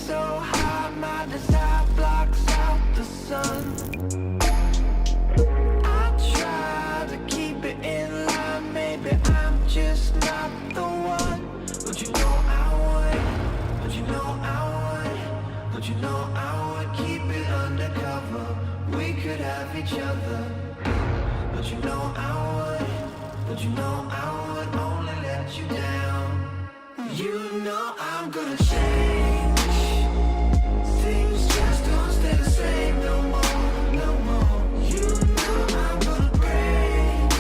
so hot, my desire blocks out the sun. I try to keep it in line, maybe I'm just not the one. But you know I would, but you know I would, but you know I would keep it undercover. We could have each other, but you know I would, but you know I would only let you down. You know I'm gonna change. Things just don't stay the same no more, no more. You know I'm gonna break.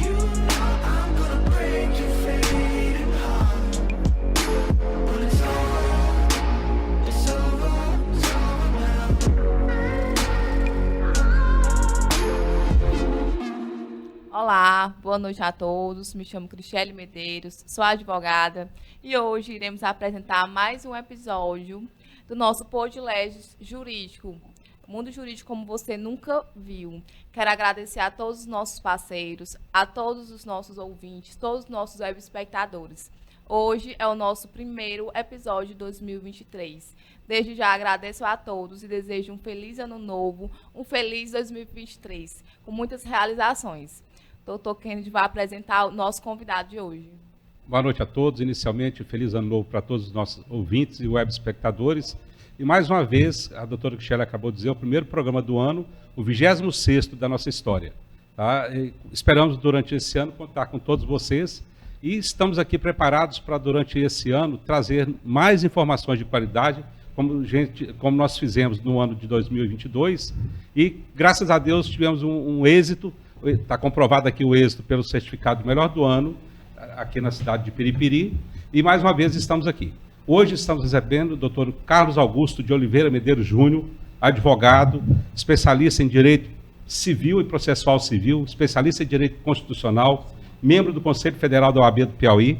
You know I'm gonna break your fading heart. But it's over, it's over, it's over now. Olá, boa noite a todos. Me chamo Cristiele Medeiros, sou advogada e hoje iremos apresentar mais um episódio do nosso Podlegis Jurídico, mundo jurídico como você nunca viu. Quero agradecer a todos os nossos parceiros, a todos os nossos ouvintes, todos os nossos web espectadores. Hoje é o nosso primeiro episódio de 2023. Desde já agradeço a todos e desejo um feliz ano novo, um feliz 2023, com muitas realizações. Dr. Kennedy vai apresentar o nosso convidado de hoje. Boa noite a todos. Inicialmente, feliz ano novo para todos os nossos ouvintes e web espectadores. E mais uma vez, a doutora Cristiele acabou de dizer, o primeiro programa do ano, o 26º da nossa história. Tá? Esperamos durante esse ano contar com todos vocês e estamos aqui preparados para durante esse ano trazer mais informações de qualidade, como nós fizemos no ano de 2022 e graças a Deus tivemos um êxito. Está comprovado aqui o êxito pelo certificado de melhor do ano, aqui na cidade de Piripiri, e mais uma vez estamos aqui. Hoje estamos recebendo o doutor Carlos Augusto de Oliveira Medeiros Júnior, advogado, especialista em Direito Civil e Processual Civil, especialista em Direito Constitucional, membro do Conselho Federal da OAB do Piauí,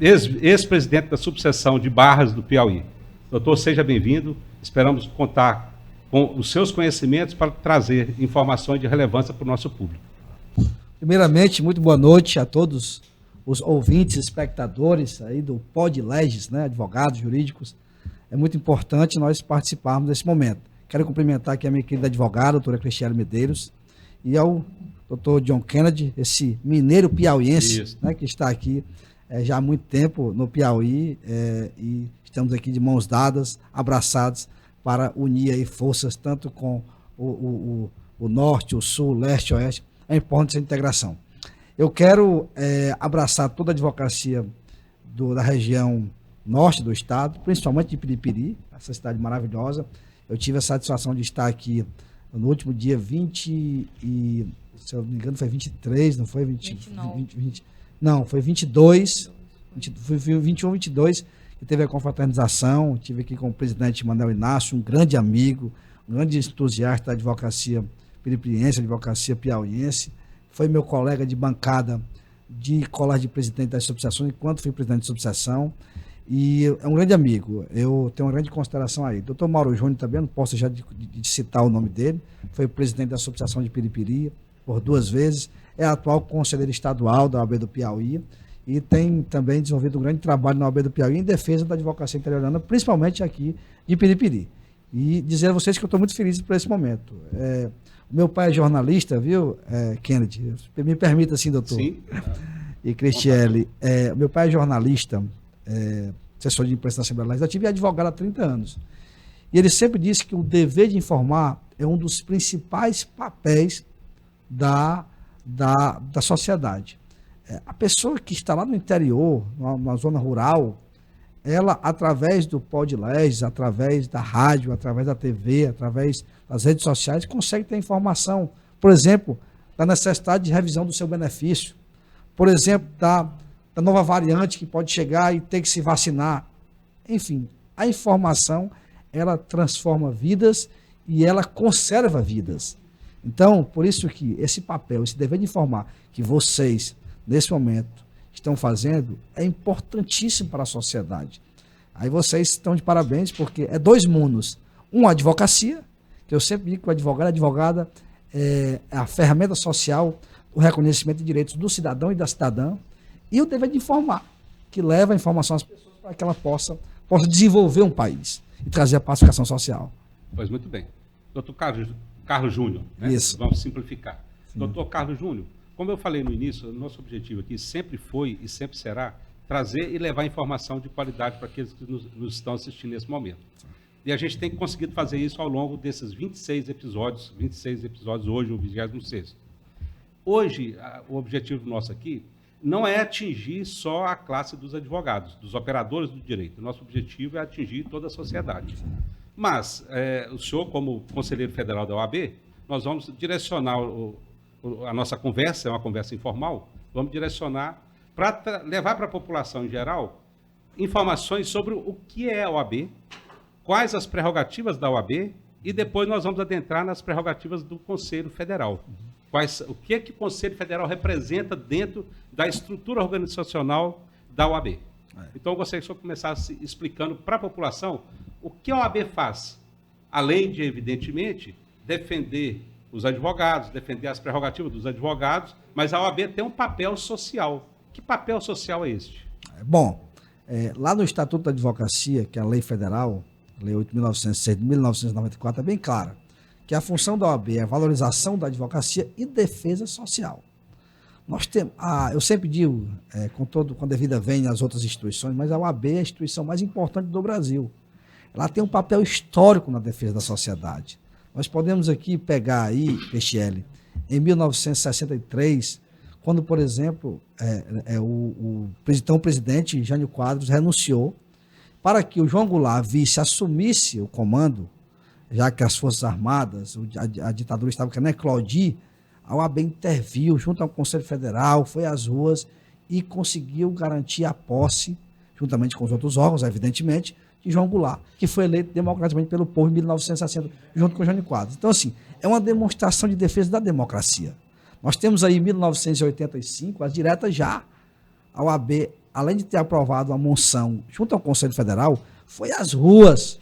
ex-presidente da subseção de Barras do Piauí. Doutor, seja bem-vindo, esperamos contar com os seus conhecimentos para trazer informações de relevância para o nosso público. Primeiramente, muito boa noite a todos os ouvintes, espectadores aí do Podlegis, né, advogados, jurídicos. É muito importante nós participarmos desse momento. Quero cumprimentar aqui a minha querida advogada, a doutora Cristiele Medeiros, e ao doutor John Kennedy, esse mineiro piauiense, né, que está aqui já há muito tempo no Piauí, e estamos aqui de mãos dadas, abraçados, para unir aí forças tanto com o norte, o sul, o leste, o oeste. É importante essa integração. Eu quero abraçar toda a advocacia da região norte do estado, principalmente de Piripiri, essa cidade maravilhosa. Eu tive a satisfação de estar aqui no último dia 20 e, se eu não me engano, foi 23, não foi? 20, não, foi 22, foi 21, 22, que teve a confraternização. Tive aqui com o presidente Manuel Inácio, um grande amigo, um grande entusiasta da advocacia piripiriense, advocacia piauiense. Foi meu colega de bancada de colégio de presidente das subseções, enquanto fui presidente de subseção. E é um grande amigo, eu tenho uma grande consideração a ele. Doutor Mauro Júnior também, não posso deixar de citar o nome dele, foi presidente da subseção de Piripiri por 2 vezes, é atual conselheiro estadual da OAB do Piauí e tem também desenvolvido um grande trabalho na OAB do Piauí em defesa da advocacia interiorana, principalmente aqui de Piripiri. E dizer a vocês que eu estou muito feliz por esse momento. O meu pai é jornalista, viu, Kennedy? Me permita assim, doutor. Sim. E Cristiele, meu pai é jornalista, assessor de imprensa na Assembleia Legislativa e advogado há 30 anos. E ele sempre disse que o dever de informar é um dos principais papéis da sociedade. A pessoa que está lá no interior, na zona rural, ela, através do Podlegis, através da rádio, através da TV, através das redes sociais, consegue ter informação, por exemplo, da necessidade de revisão do seu benefício, por exemplo, da nova variante que pode chegar e ter que se vacinar. Enfim, a informação, ela transforma vidas e ela conserva vidas. Então, por isso que esse papel, esse dever de informar que vocês, nesse momento, estão fazendo, é importantíssimo para a sociedade. Aí vocês estão de parabéns, porque é 2 mundos. A advocacia, que eu sempre digo que o advogado e a advogada é a ferramenta social, o reconhecimento de direitos do cidadão e da cidadã, e o dever de informar, que leva a informação às pessoas para que ela possa possa desenvolver um país e trazer a pacificação social. Pois muito bem. Doutor Carlos Júnior, né? Isso. Vamos simplificar. Doutor Carlos Júnior, como eu falei no início, o nosso objetivo aqui sempre foi e sempre será trazer e levar informação de qualidade para aqueles que nos estão assistindo nesse momento. E a gente tem conseguido fazer isso ao longo desses 26 episódios hoje, o 26º. Hoje, o objetivo nosso aqui não é atingir só a classe dos advogados, dos operadores do direito. O nosso objetivo é atingir toda a sociedade. Mas, o senhor, como conselheiro federal da OAB, nós vamos direcionar a nossa conversa, é uma conversa informal, vamos direcionar para levar para a população em geral informações sobre o que é a OAB, quais as prerrogativas da OAB, e depois nós vamos adentrar nas prerrogativas do Conselho Federal. O que o Conselho Federal representa dentro da estrutura organizacional da OAB. Então, eu gostaria que o senhor começasse explicando para a população o que a OAB faz, além de, evidentemente, defender os advogados, defender as prerrogativas dos advogados, mas a OAB tem um papel social. Que papel social é este? Bom, lá no Estatuto da Advocacia, que é a lei federal, Lei 8.906 de 1994, é bem clara que a função da OAB é a valorização da advocacia e defesa social. Nós temos, eu sempre digo, com devida vênia às outras instituições, mas a OAB é a instituição mais importante do Brasil. Ela tem um papel histórico na defesa da sociedade. Nós podemos aqui pegar aí, Cristiele, em 1963, quando, por exemplo, o presidente Jânio Quadros renunciou para que o João Goulart assumisse o comando, já que as Forças Armadas, a ditadura estava querendo eclodir, a OAB interviu junto ao Conselho Federal, foi às ruas e conseguiu garantir a posse, juntamente com os outros órgãos, evidentemente, de João Goulart, que foi eleito democraticamente pelo povo em 1960, junto com Jânio Quadros. Então, assim, é uma demonstração de defesa da democracia. Nós temos aí, em 1985, as diretas já. A OAB, além de ter aprovado uma moção junto ao Conselho Federal, foi às ruas,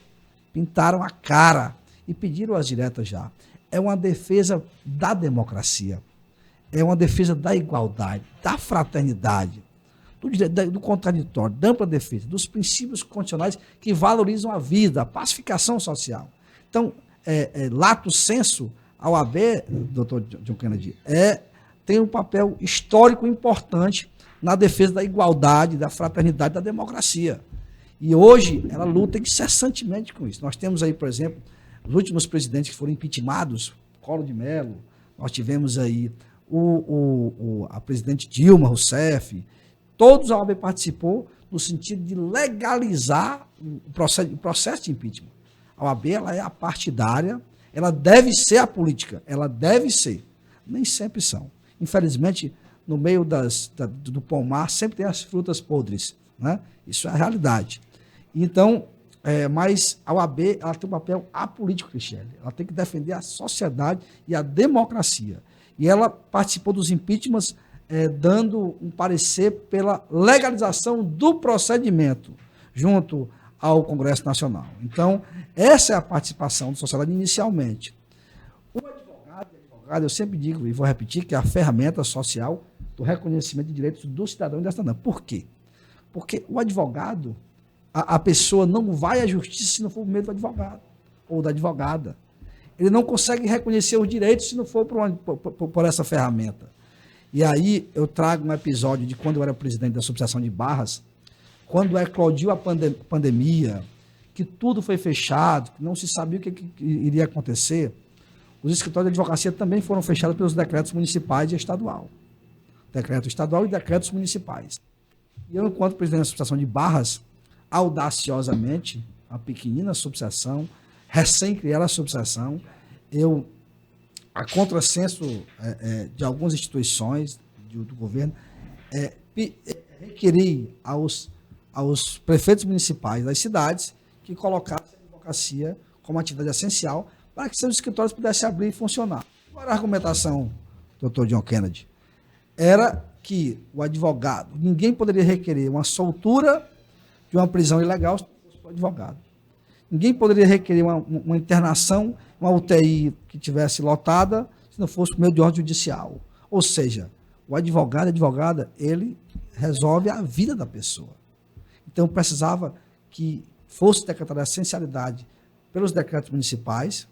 pintaram a cara e pediram as diretas já. É uma defesa da democracia, é uma defesa da igualdade, da fraternidade, do contraditório, da ampla defesa, dos princípios constitucionais que valorizam a vida, a pacificação social. Então, lato sensu, a OAB, doutor John Kennedy, tem um papel histórico importante na defesa da igualdade, da fraternidade, da democracia. E hoje ela luta incessantemente com isso. Nós temos aí, por exemplo, os últimos presidentes que foram impeachmentados, Collor de Mello, nós tivemos aí a presidente Dilma Rousseff, todos a OAB participou no sentido de legalizar o processo de impeachment. A OAB ela é a partidária, ela deve ser a política, ela deve ser. Nem sempre são. Infelizmente, no meio do pomar sempre tem as frutas podres, né? Isso é a realidade. Então, mas a OAB ela tem um papel apolítico, Cristiane. Ela tem que defender a sociedade e a democracia. E ela participou dos impeachments dando um parecer pela legalização do procedimento junto ao Congresso Nacional. Então, essa é a participação da sociedade inicialmente. O advogado, eu sempre digo e vou repetir, que é a ferramenta social do reconhecimento de direitos do cidadão e da cidadã. Por quê? Porque o advogado, a pessoa não vai à justiça se não for por meio do advogado ou da advogada. Ele não consegue reconhecer os direitos se não for por essa ferramenta. E aí eu trago um episódio de quando eu era presidente da Associação de Barras, quando eclodiu a pandemia, que tudo foi fechado, que não se sabia o que iria acontecer, os escritórios de advocacia também foram fechados pelos decretos municipais e estadual. Decreto estadual e decretos municipais. E eu, enquanto presidente da Associação de Barras, audaciosamente, a pequenina associação, recém-criada associação, eu, a contrassenso de algumas instituições do governo, requeri aos prefeitos municipais das cidades que colocassem a advocacia como atividade essencial para que seus escritórios pudessem abrir e funcionar. Qual era a argumentação, doutor John Kennedy? Era que o advogado, ninguém poderia requerer uma soltura de uma prisão ilegal se não fosse o advogado. Ninguém poderia requerer uma internação, uma UTI que tivesse lotada, se não fosse por meio de ordem judicial. Ou seja, o advogado, a advogada, ele resolve a vida da pessoa. Então, precisava que fosse decretada a essencialidade pelos decretos municipais,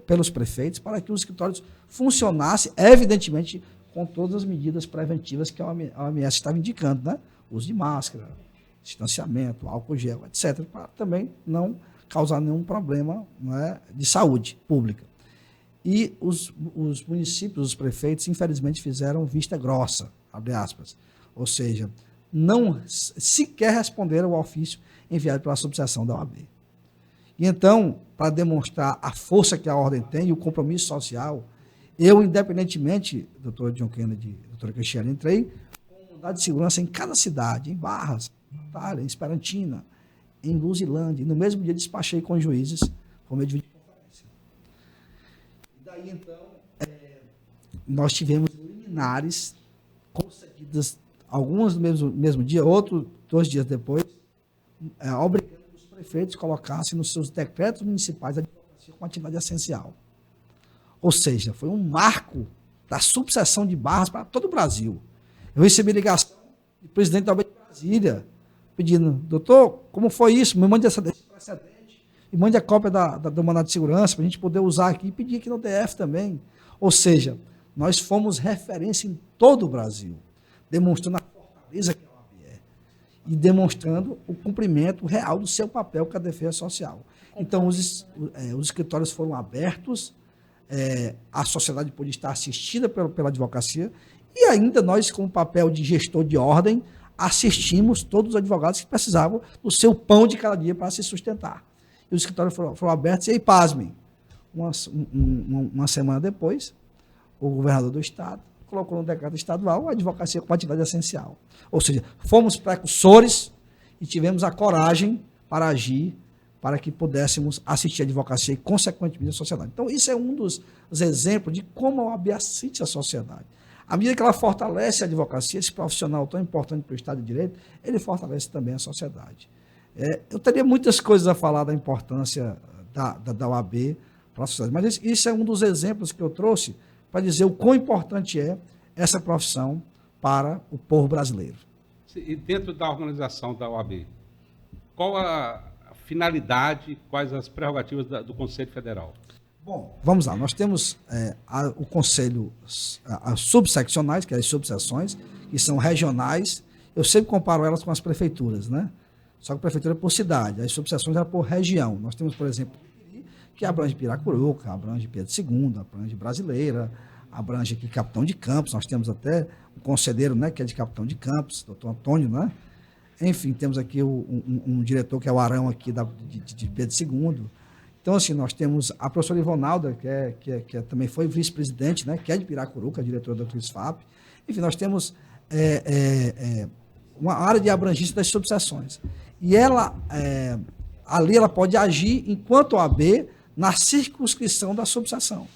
pelos prefeitos, para que os escritórios funcionassem, evidentemente, com todas as medidas preventivas que a OMS estava indicando, né? Uso de máscara, distanciamento, álcool gel, etc., para também não causar nenhum problema, né, de saúde pública. E os municípios, os prefeitos, infelizmente, fizeram vista grossa, abre aspas, ou seja, não sequer responderam ao ofício enviado pela subseção da OAB. E então, para demonstrar a força que a ordem tem e o compromisso social, eu, independentemente, doutor John Kennedy, doutora Cristiane, entrei com unidade de segurança em cada cidade, em Barras, em Esperantina, em Luzilândia, e no mesmo dia despachei com os juízes por meio de videoconferência. E daí, então, nós tivemos liminares concedidas, algumas no mesmo dia, outros 2 dias depois, obrigando os prefeitos colocassem nos seus decretos municipais a advocacia como atividade essencial. Ou seja, foi um marco da subseção de Barras para todo o Brasil. Eu recebi ligação do presidente da OAB de Brasília, pedindo, doutor, como foi isso? Me mande esse precedente, e mande a cópia do mandado de segurança para a gente poder usar aqui e pedir aqui no DF também. Ou seja, nós fomos referência em todo o Brasil, demonstrando a fortaleza que a OAB é e demonstrando o cumprimento real do seu papel com a defesa social. Então, os escritórios foram abertos, a sociedade pôde estar assistida pela advocacia e ainda nós, com o papel de gestor de ordem, assistimos todos os advogados que precisavam do seu pão de cada dia para se sustentar. E os escritórios foram abertos e aí, pasmem, uma semana depois, o governador do estado colocou no decreto estadual a advocacia como atividade essencial. Ou seja, fomos precursores e tivemos a coragem para agir para que pudéssemos assistir a advocacia e, consequentemente, a sociedade. Então, isso é um dos exemplos de como a OAB assiste a sociedade. À medida que ela fortalece a advocacia, esse profissional tão importante para o Estado de Direito, ele fortalece também a sociedade. Eu teria muitas coisas a falar da importância da OAB para a sociedade, mas isso é um dos exemplos que eu trouxe para dizer o quão importante é essa profissão para o povo brasileiro. E dentro da organização da OAB, qual a finalidade, quais as prerrogativas do Conselho Federal? Bom, vamos lá. Nós temos o Conselho, as subseccionais, que é as subseções, que são regionais. Eu sempre comparo elas com as prefeituras, né? Só que a prefeitura é por cidade, as subseções é por região. Nós temos, por exemplo, que abrange Piracuruca, abrange Pedro II, abrange Brasileira, abrange aqui Capitão de Campos. Nós temos até um conselheiro, né, que é de Capitão de Campos, doutor Antônio, né? Enfim, temos aqui um diretor que é o Arão aqui de Pedro II. Então, assim, nós temos a professora Ivonalda, que também foi vice-presidente, né, que é de Piracuruca, diretora da CRISFAP. Enfim, nós temos uma área de abrangência das subseções. E ela, ali ela pode agir enquanto OAB na circunscrição da subseção,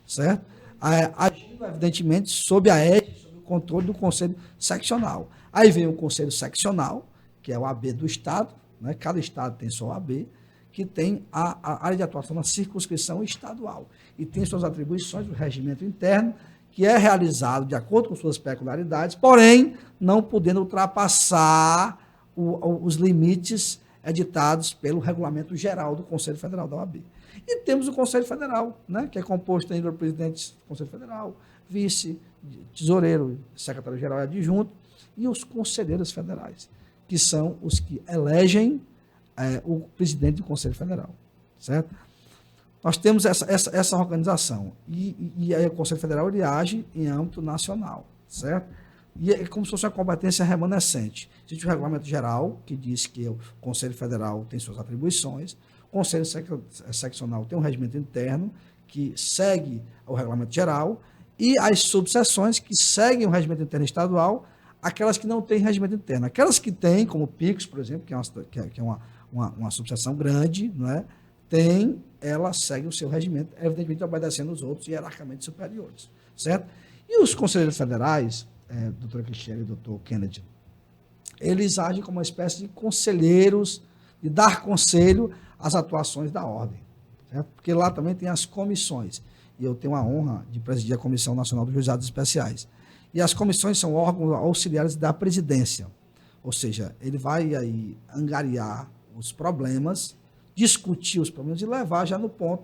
certo? Agindo, evidentemente, sob a égide, sob o controle do Conselho Seccional. Aí vem o Conselho Seccional, que é o OAB do Estado, né? Cada Estado tem sua OAB, que tem a área de atuação na circunscrição estadual e tem suas atribuições do regimento interno, que é realizado de acordo com suas peculiaridades, porém, não podendo ultrapassar os limites editados pelo Regulamento Geral do Conselho Federal da OAB. E temos o Conselho Federal, né, que é composto ainda pelo presidente do Conselho Federal, vice, tesoureiro, secretário-geral e adjunto, e os conselheiros federais, que são os que elegem o presidente do Conselho Federal, certo? Nós temos essa organização, e aí o Conselho Federal ele age em âmbito nacional, certo? E é como se fosse uma competência remanescente. Existe o Regulamento Geral, que diz que o Conselho Federal tem suas atribuições, o Conselho Seccional tem um regimento interno, que segue o Regulamento Geral, e as subseções que seguem o regimento interno estadual, aquelas que não têm regimento interno. Aquelas que têm, como o PICOS, por exemplo, que é uma subseção grande, não é? Ela segue o seu regimento, evidentemente obedecendo os outros hierarquicamente superiores, certo? E os conselheiros federais, doutora Cristiane e doutor Kennedy, eles agem como uma espécie de conselheiros, de dar conselho às atuações da ordem, certo? Porque lá também tem as comissões, e eu tenho a honra de presidir a Comissão Nacional dos Juizados Especiais. E as comissões são órgãos auxiliares da presidência, ou seja, ele vai aí angariar os problemas, discutir os problemas e levar já no ponto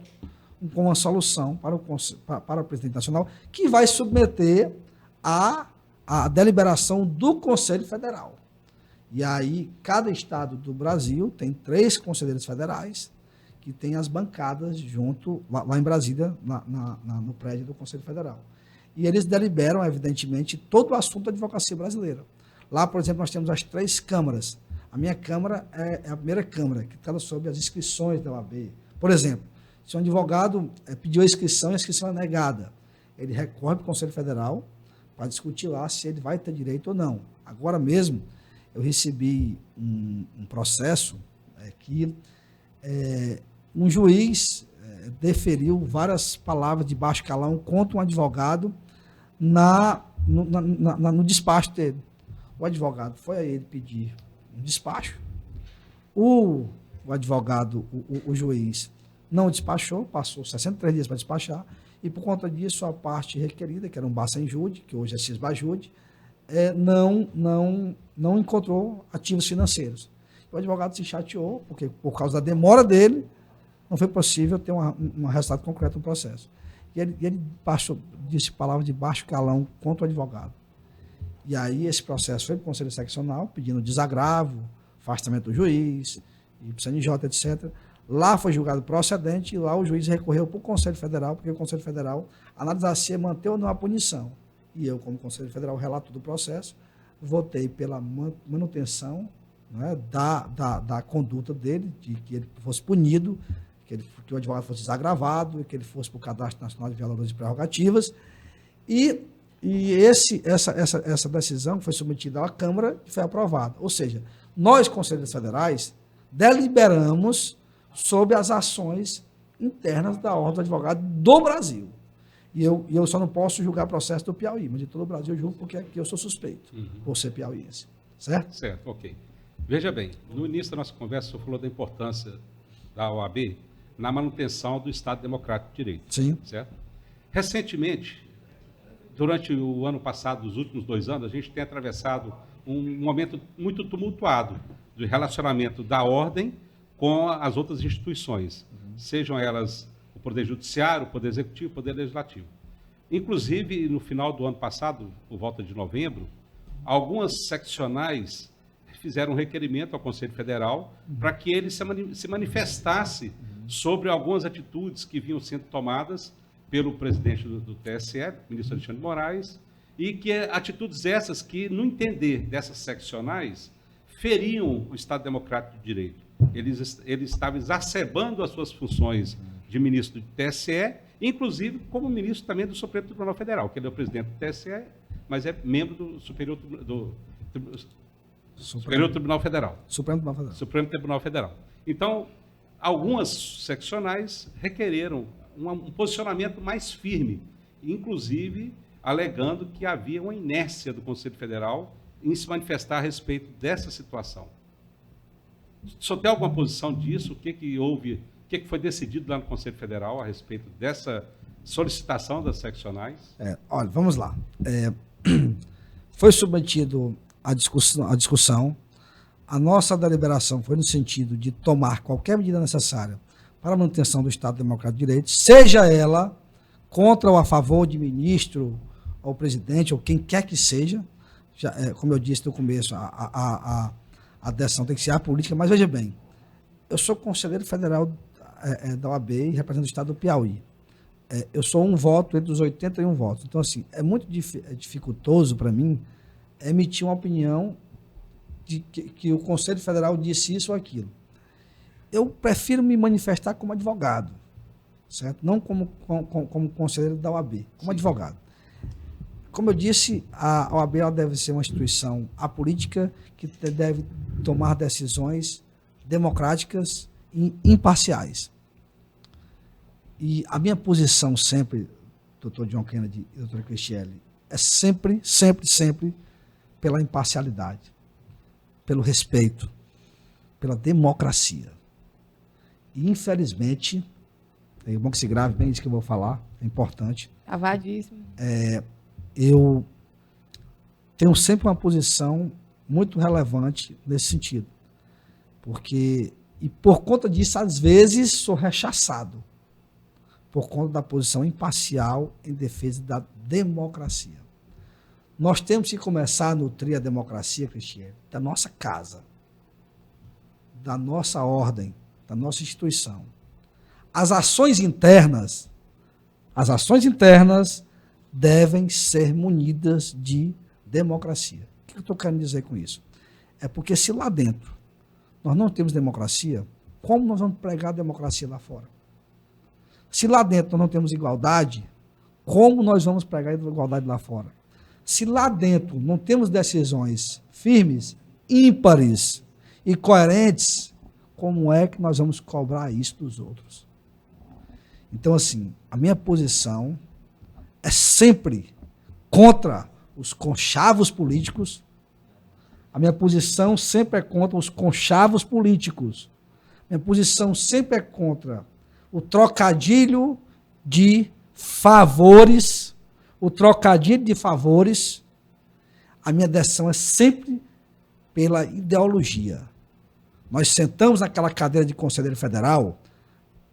com uma solução para o presidente nacional, que vai submeter à deliberação do Conselho Federal. E aí, cada estado do Brasil tem 3 conselheiros federais que têm as bancadas junto, lá em Brasília, no prédio do Conselho Federal. E eles deliberam, evidentemente, todo o assunto da advocacia brasileira. Lá, por exemplo, nós temos as 3 câmaras. A minha câmara é a primeira câmara, que trata sobre as inscrições da OAB. Por exemplo, se um advogado pediu a inscrição e a inscrição é negada, ele recorre para o Conselho Federal para discutir lá se ele vai ter direito ou não. Agora mesmo, eu recebi um processo que um juiz deferiu várias palavras de baixo calão contra um advogado no despacho dele. O advogado foi a ele pedir um despacho, o advogado, o juiz, não despachou, passou 63 dias para despachar, e por conta disso a parte requerida, que era um Bassa-Injude, que hoje é Cisbajude, não encontrou ativos financeiros. O advogado se chateou, porque por causa da demora dele, não foi possível ter um resultado concreto no processo. E ele disse palavras de baixo calão contra o advogado. E aí esse processo foi para o Conselho Seccional, pedindo desagravo, afastamento do juiz, e para o CNJ, etc. Lá foi julgado procedente, e lá o juiz recorreu para o Conselho Federal, porque o Conselho Federal analisasse manter ou não a punição. E eu, como Conselho Federal, relato do processo, votei pela manutenção, né, da conduta dele, de que ele fosse punido, que o advogado fosse desagravado, que ele fosse para o Cadastro Nacional de Violadores de Prerrogativas. E essa decisão foi submetida à Câmara e foi aprovada. Ou seja, nós, conselheiros federais, deliberamos sobre as ações internas da Ordem do Advogado do Brasil. E eu só não posso julgar processo do Piauí, mas de todo o Brasil eu julgo porque aqui eu sou suspeito, por ser piauiense. Certo? Certo, ok. Veja bem, no início da nossa conversa, o senhor falou da importância da OAB na manutenção do Estado Democrático de Direito. Sim. Certo? Recentemente, durante o ano passado, os últimos 2 anos, a gente tem atravessado um momento muito tumultuado do relacionamento da ordem com as outras instituições, sejam elas o Poder Judiciário, o Poder Executivo, o Poder Legislativo. Inclusive, no final do ano passado, por volta de novembro, algumas seccionais fizeram um requerimento ao Conselho Federal para que ele se manifestasse sobre algumas atitudes que vinham sendo tomadas pelo presidente do TSE, ministro Alexandre de Moraes, e que atitudes essas que, no entender dessas seccionais, feriam o Estado Democrático de Direito. Ele estava exacerbando as suas funções de ministro do TSE, inclusive como ministro também do Supremo Tribunal Federal, que ele é o presidente do TSE, mas é membro do Superior Tribunal Federal. Supremo Tribunal Federal. Então, algumas seccionais requereram um posicionamento mais firme, inclusive alegando que havia uma inércia do Conselho Federal em se manifestar a respeito dessa situação. O senhor tem alguma posição disso? O que houve, o que foi decidido lá no Conselho Federal a respeito dessa solicitação das seccionais? Olha, vamos lá. Foi submetido à discussão. A nossa deliberação foi no sentido de tomar qualquer medida necessária para a manutenção do Estado Democrático de Direito, seja ela contra ou a favor de ministro, ou presidente, ou quem quer que seja. Como eu disse no começo, a decisão tem que ser apolítica, mas veja bem, eu sou conselheiro federal da OAB e represento o Estado do Piauí. Eu sou um voto entre os 81 votos. Então, assim, é muito dificultoso para mim emitir uma opinião de que o Conselho Federal disse isso ou aquilo. Eu prefiro me manifestar como advogado, certo? Não como conselheiro da OAB, como advogado. Como eu disse, a OAB ela deve ser uma instituição apolítica que deve tomar decisões democráticas e imparciais. E a minha posição sempre, Dr. John Kennedy e Dr. Cristielli, é sempre pela imparcialidade, pelo respeito, pela democracia. E, infelizmente, é bom que se grave bem isso que eu vou falar, é importante. Cavadíssimo. Eu tenho sempre uma posição muito relevante nesse sentido. E por conta disso, às vezes, sou rechaçado, por conta da posição imparcial em defesa da democracia. Nós temos que começar a nutrir a democracia, Cristiane, da nossa casa, da nossa ordem, da nossa instituição. As ações internas devem ser munidas de democracia. O que eu estou querendo dizer com isso? É porque se lá dentro nós não temos democracia, como nós vamos pregar a democracia lá fora? Se lá dentro nós não temos igualdade, como nós vamos pregar a igualdade lá fora? Se lá dentro não temos decisões firmes, ímpares e coerentes, como é que nós vamos cobrar isso dos outros? Então, assim, a minha posição é sempre contra os conchavos políticos. A minha posição sempre é contra os conchavos políticos. Minha posição sempre é contra o trocadilho de favores. A minha decisão é sempre pela ideologia. Nós sentamos naquela cadeira de conselheiro federal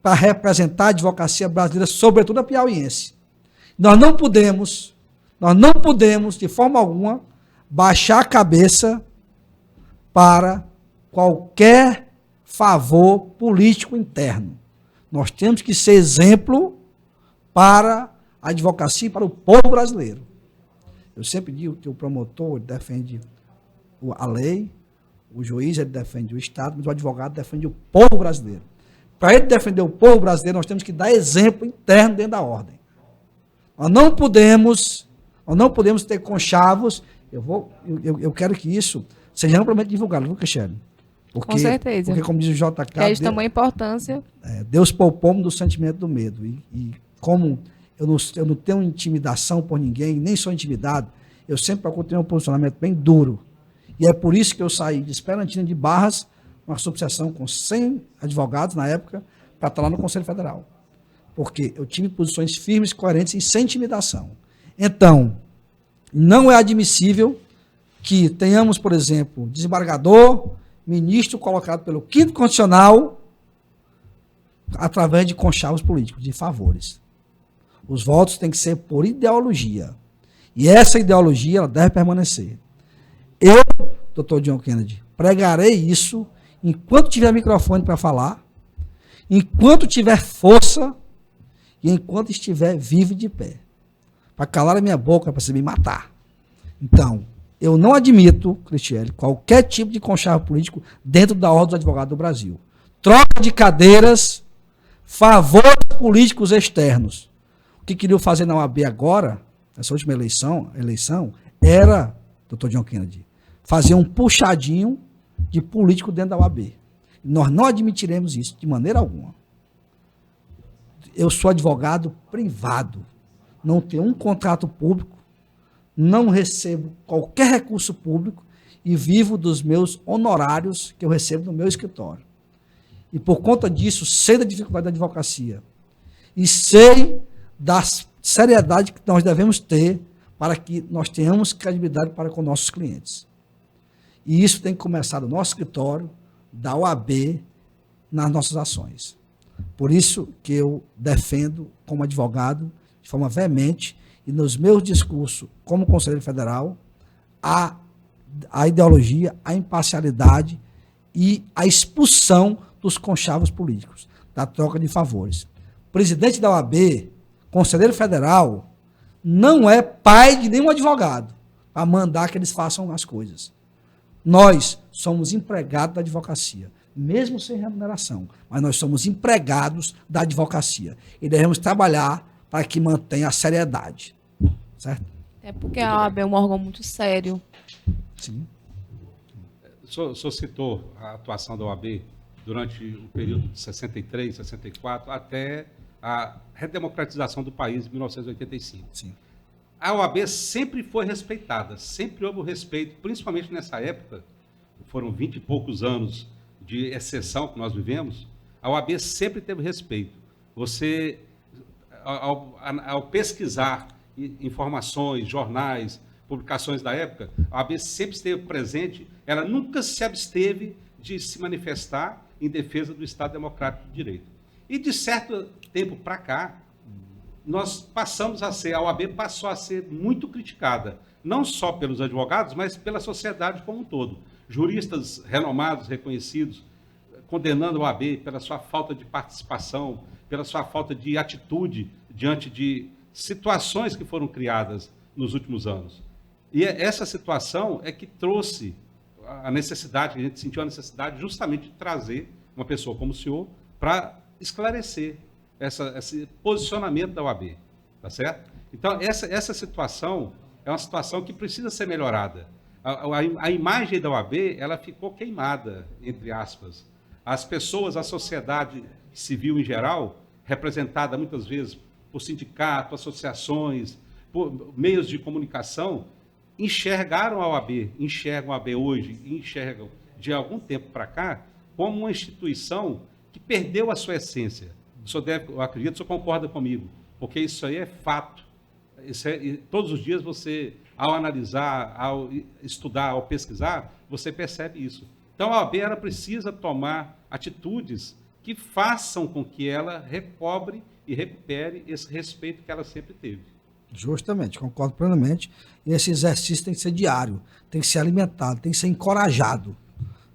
para representar a advocacia brasileira, sobretudo a piauiense. Nós não podemos, de forma alguma, baixar a cabeça para qualquer favor político interno. Nós temos que ser exemplo para a advocacia e para o povo brasileiro. Eu sempre digo que o promotor defende a lei, o juiz ele defende o Estado, mas o advogado defende o povo brasileiro. Para ele defender o povo brasileiro, nós temos que dar exemplo interno dentro da ordem. Nós não podemos ter conchavos. Eu quero que isso seja amplamente divulgado, viu, Cristiane? Com certeza. Porque, como diz o JK, que é de tamanha importância. Deus poupou-me do sentimento do medo. E como eu não tenho intimidação por ninguém, nem sou intimidado, eu sempre procuro ter um posicionamento bem duro. E é por isso que eu saí de Esperantina de Barras, uma associação com 100 advogados na época, para estar lá no Conselho Federal. Porque eu tive posições firmes, coerentes e sem intimidação. Então, não é admissível que tenhamos, por exemplo, desembargador, ministro colocado pelo 5º Constitucional através de conchavos políticos, de favores. Os votos têm que ser por ideologia. E essa ideologia ela deve permanecer. Eu, Dr. John Kennedy, pregarei isso enquanto tiver microfone para falar, enquanto tiver força e enquanto estiver vivo e de pé. Para calar a minha boca, para você me matar. Então, eu não admito, Cristiane, qualquer tipo de conchavo político dentro da Ordem dos Advogados do Brasil. Troca de cadeiras, favores políticos externos. O que queriam fazer na OAB agora, nessa última eleição era, Dr. John Kennedy, fazer um puxadinho de político dentro da OAB. Nós não admitiremos isso de maneira alguma. Eu sou advogado privado, não tenho um contrato público, não recebo qualquer recurso público e vivo dos meus honorários que eu recebo no meu escritório. E por conta disso, sei da dificuldade da advocacia e sei da seriedade que nós devemos ter para que nós tenhamos credibilidade para com nossos clientes. E isso tem que começar do nosso escritório, da OAB, nas nossas ações. Por isso que eu defendo, como advogado, de forma veemente, e nos meus discursos como conselheiro federal, a ideologia, a imparcialidade e a expulsão dos conchavos políticos, da troca de favores. Presidente da OAB, conselheiro federal, não é pai de nenhum advogado para mandar que eles façam as coisas. Nós somos empregados da advocacia, mesmo sem remuneração, mas nós somos empregados da advocacia e devemos trabalhar para que mantenha a seriedade. Certo? É porque a OAB é um órgão muito sério. Sim. O senhor citou a atuação da OAB durante o período de 63, 64, até a redemocratização do país em 1985. Sim. A OAB sempre foi respeitada, sempre houve o respeito, principalmente nessa época, foram 20 e poucos anos de exceção que nós vivemos, a OAB sempre teve respeito. Você, ao pesquisar informações, jornais, publicações da época, a OAB sempre esteve presente, ela nunca se absteve de se manifestar em defesa do Estado Democrático de Direito. E de certo tempo para cá, a OAB passou a ser muito criticada, não só pelos advogados, mas pela sociedade como um todo. Juristas renomados, reconhecidos, condenando a OAB pela sua falta de participação, pela sua falta de atitude diante de situações que foram criadas nos últimos anos. E essa situação é que trouxe a necessidade, a gente sentiu a necessidade justamente de trazer uma pessoa como o senhor para esclarecer esse posicionamento da OAB, tá certo? Então, essa situação é uma situação que precisa ser melhorada. A imagem da OAB, ela ficou queimada, entre aspas. As pessoas, a sociedade civil em geral, representada muitas vezes por sindicatos, associações, por meios de comunicação, enxergaram a OAB, enxergam a OAB hoje, enxergam de algum tempo para cá, como uma instituição que perdeu a sua essência. Eu acredito, o senhor concorda comigo, porque isso aí é fato. Todos os dias você, ao analisar, ao estudar, ao pesquisar, você percebe isso. Então a OAB ela precisa tomar atitudes que façam com que ela recobre e recupere esse respeito que ela sempre teve. Justamente, concordo plenamente. E esse exercício tem que ser diário, tem que ser alimentado, tem que ser encorajado.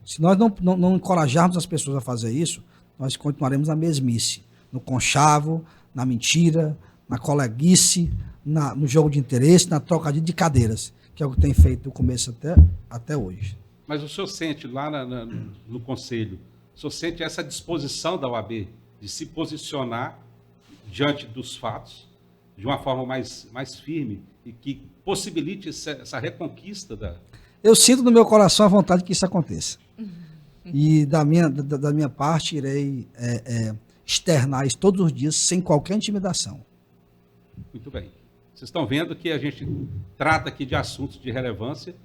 Se nós não encorajarmos as pessoas a fazer isso, nós continuaremos na mesmice, no conchavo, na mentira, na coleguice, no jogo de interesse, na troca de cadeiras, que é o que tem feito do começo até hoje. Mas o senhor sente lá no Conselho, o senhor sente essa disposição da OAB de se posicionar diante dos fatos de uma forma mais firme e que possibilite essa reconquista da... Eu sinto no meu coração a vontade que isso aconteça. E da minha parte, irei externar isso todos os dias, sem qualquer intimidação. Muito bem. Vocês estão vendo que a gente trata aqui de assuntos de relevância,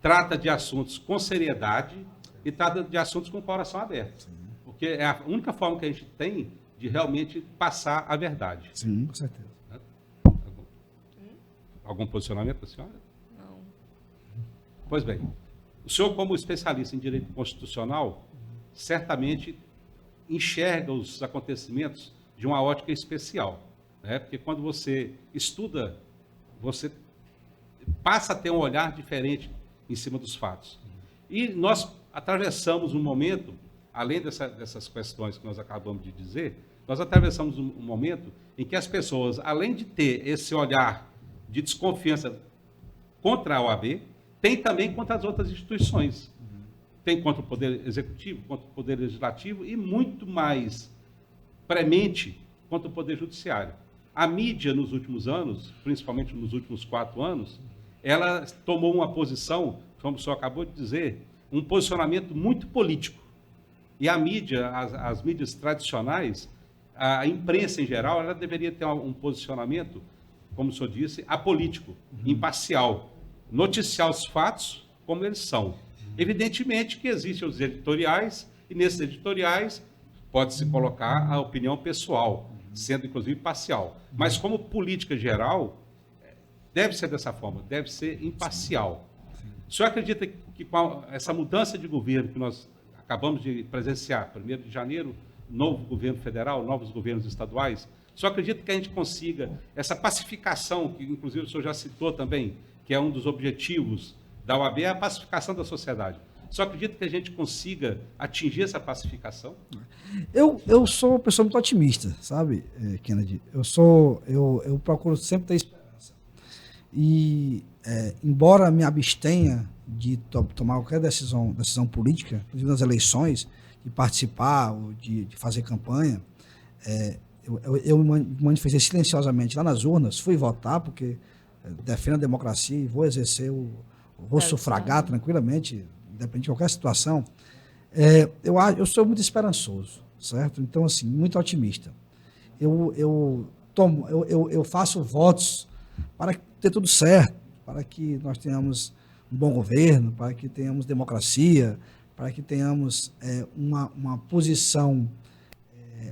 trata de assuntos com seriedade e trata de assuntos com o coração aberto. Porque é a única forma que a gente tem de realmente passar a verdade. Sim, com certeza. Algum posicionamento da senhora? Não. Pois bem, o senhor, como especialista em direito constitucional, certamente enxerga os acontecimentos de uma ótica especial, né? Porque quando você estuda, você passa a ter um olhar diferente em cima dos fatos. E nós atravessamos um momento, além dessas questões que nós acabamos de dizer, nós atravessamos um momento em que as pessoas, além de ter esse olhar de desconfiança contra a OAB, tem também contra as outras instituições. Tem contra o Poder Executivo, contra o Poder Legislativo e muito mais premente contra o Poder Judiciário. A mídia, nos últimos anos, principalmente nos últimos 4 anos, ela tomou uma posição, como o senhor acabou de dizer, um posicionamento muito político. E a mídia, as mídias tradicionais, a imprensa em geral, ela deveria ter um posicionamento, como o senhor disse, apolítico, imparcial, noticiar os fatos como eles são. Evidentemente que existem os editoriais, e nesses editoriais pode-se colocar a opinião pessoal, sendo inclusive parcial. Mas como política geral, deve ser dessa forma, deve ser imparcial. O senhor acredita que com essa mudança de governo que nós acabamos de presenciar, 1º de janeiro, novo governo federal, novos governos estaduais, o senhor acredita que a gente consiga essa pacificação, que inclusive o senhor já citou também, que é um dos objetivos da OAB, é a pacificação da sociedade. O senhor acredita que a gente consiga atingir essa pacificação? Eu sou uma pessoa muito otimista, sabe, Kennedy? Eu procuro sempre ter esperança. E, embora me abstenha de tomar qualquer decisão política, inclusive nas eleições, de participar ou de fazer campanha, eu me manifestei silenciosamente lá nas urnas, fui votar, porque defendo a democracia e vou exercer, vou sufragar tranquilamente, independente de qualquer situação. Eu sou muito esperançoso, certo? Então, assim, muito otimista. Eu faço votos para que dê tudo certo, para que nós tenhamos um bom governo, para que tenhamos democracia, para que tenhamos uma posição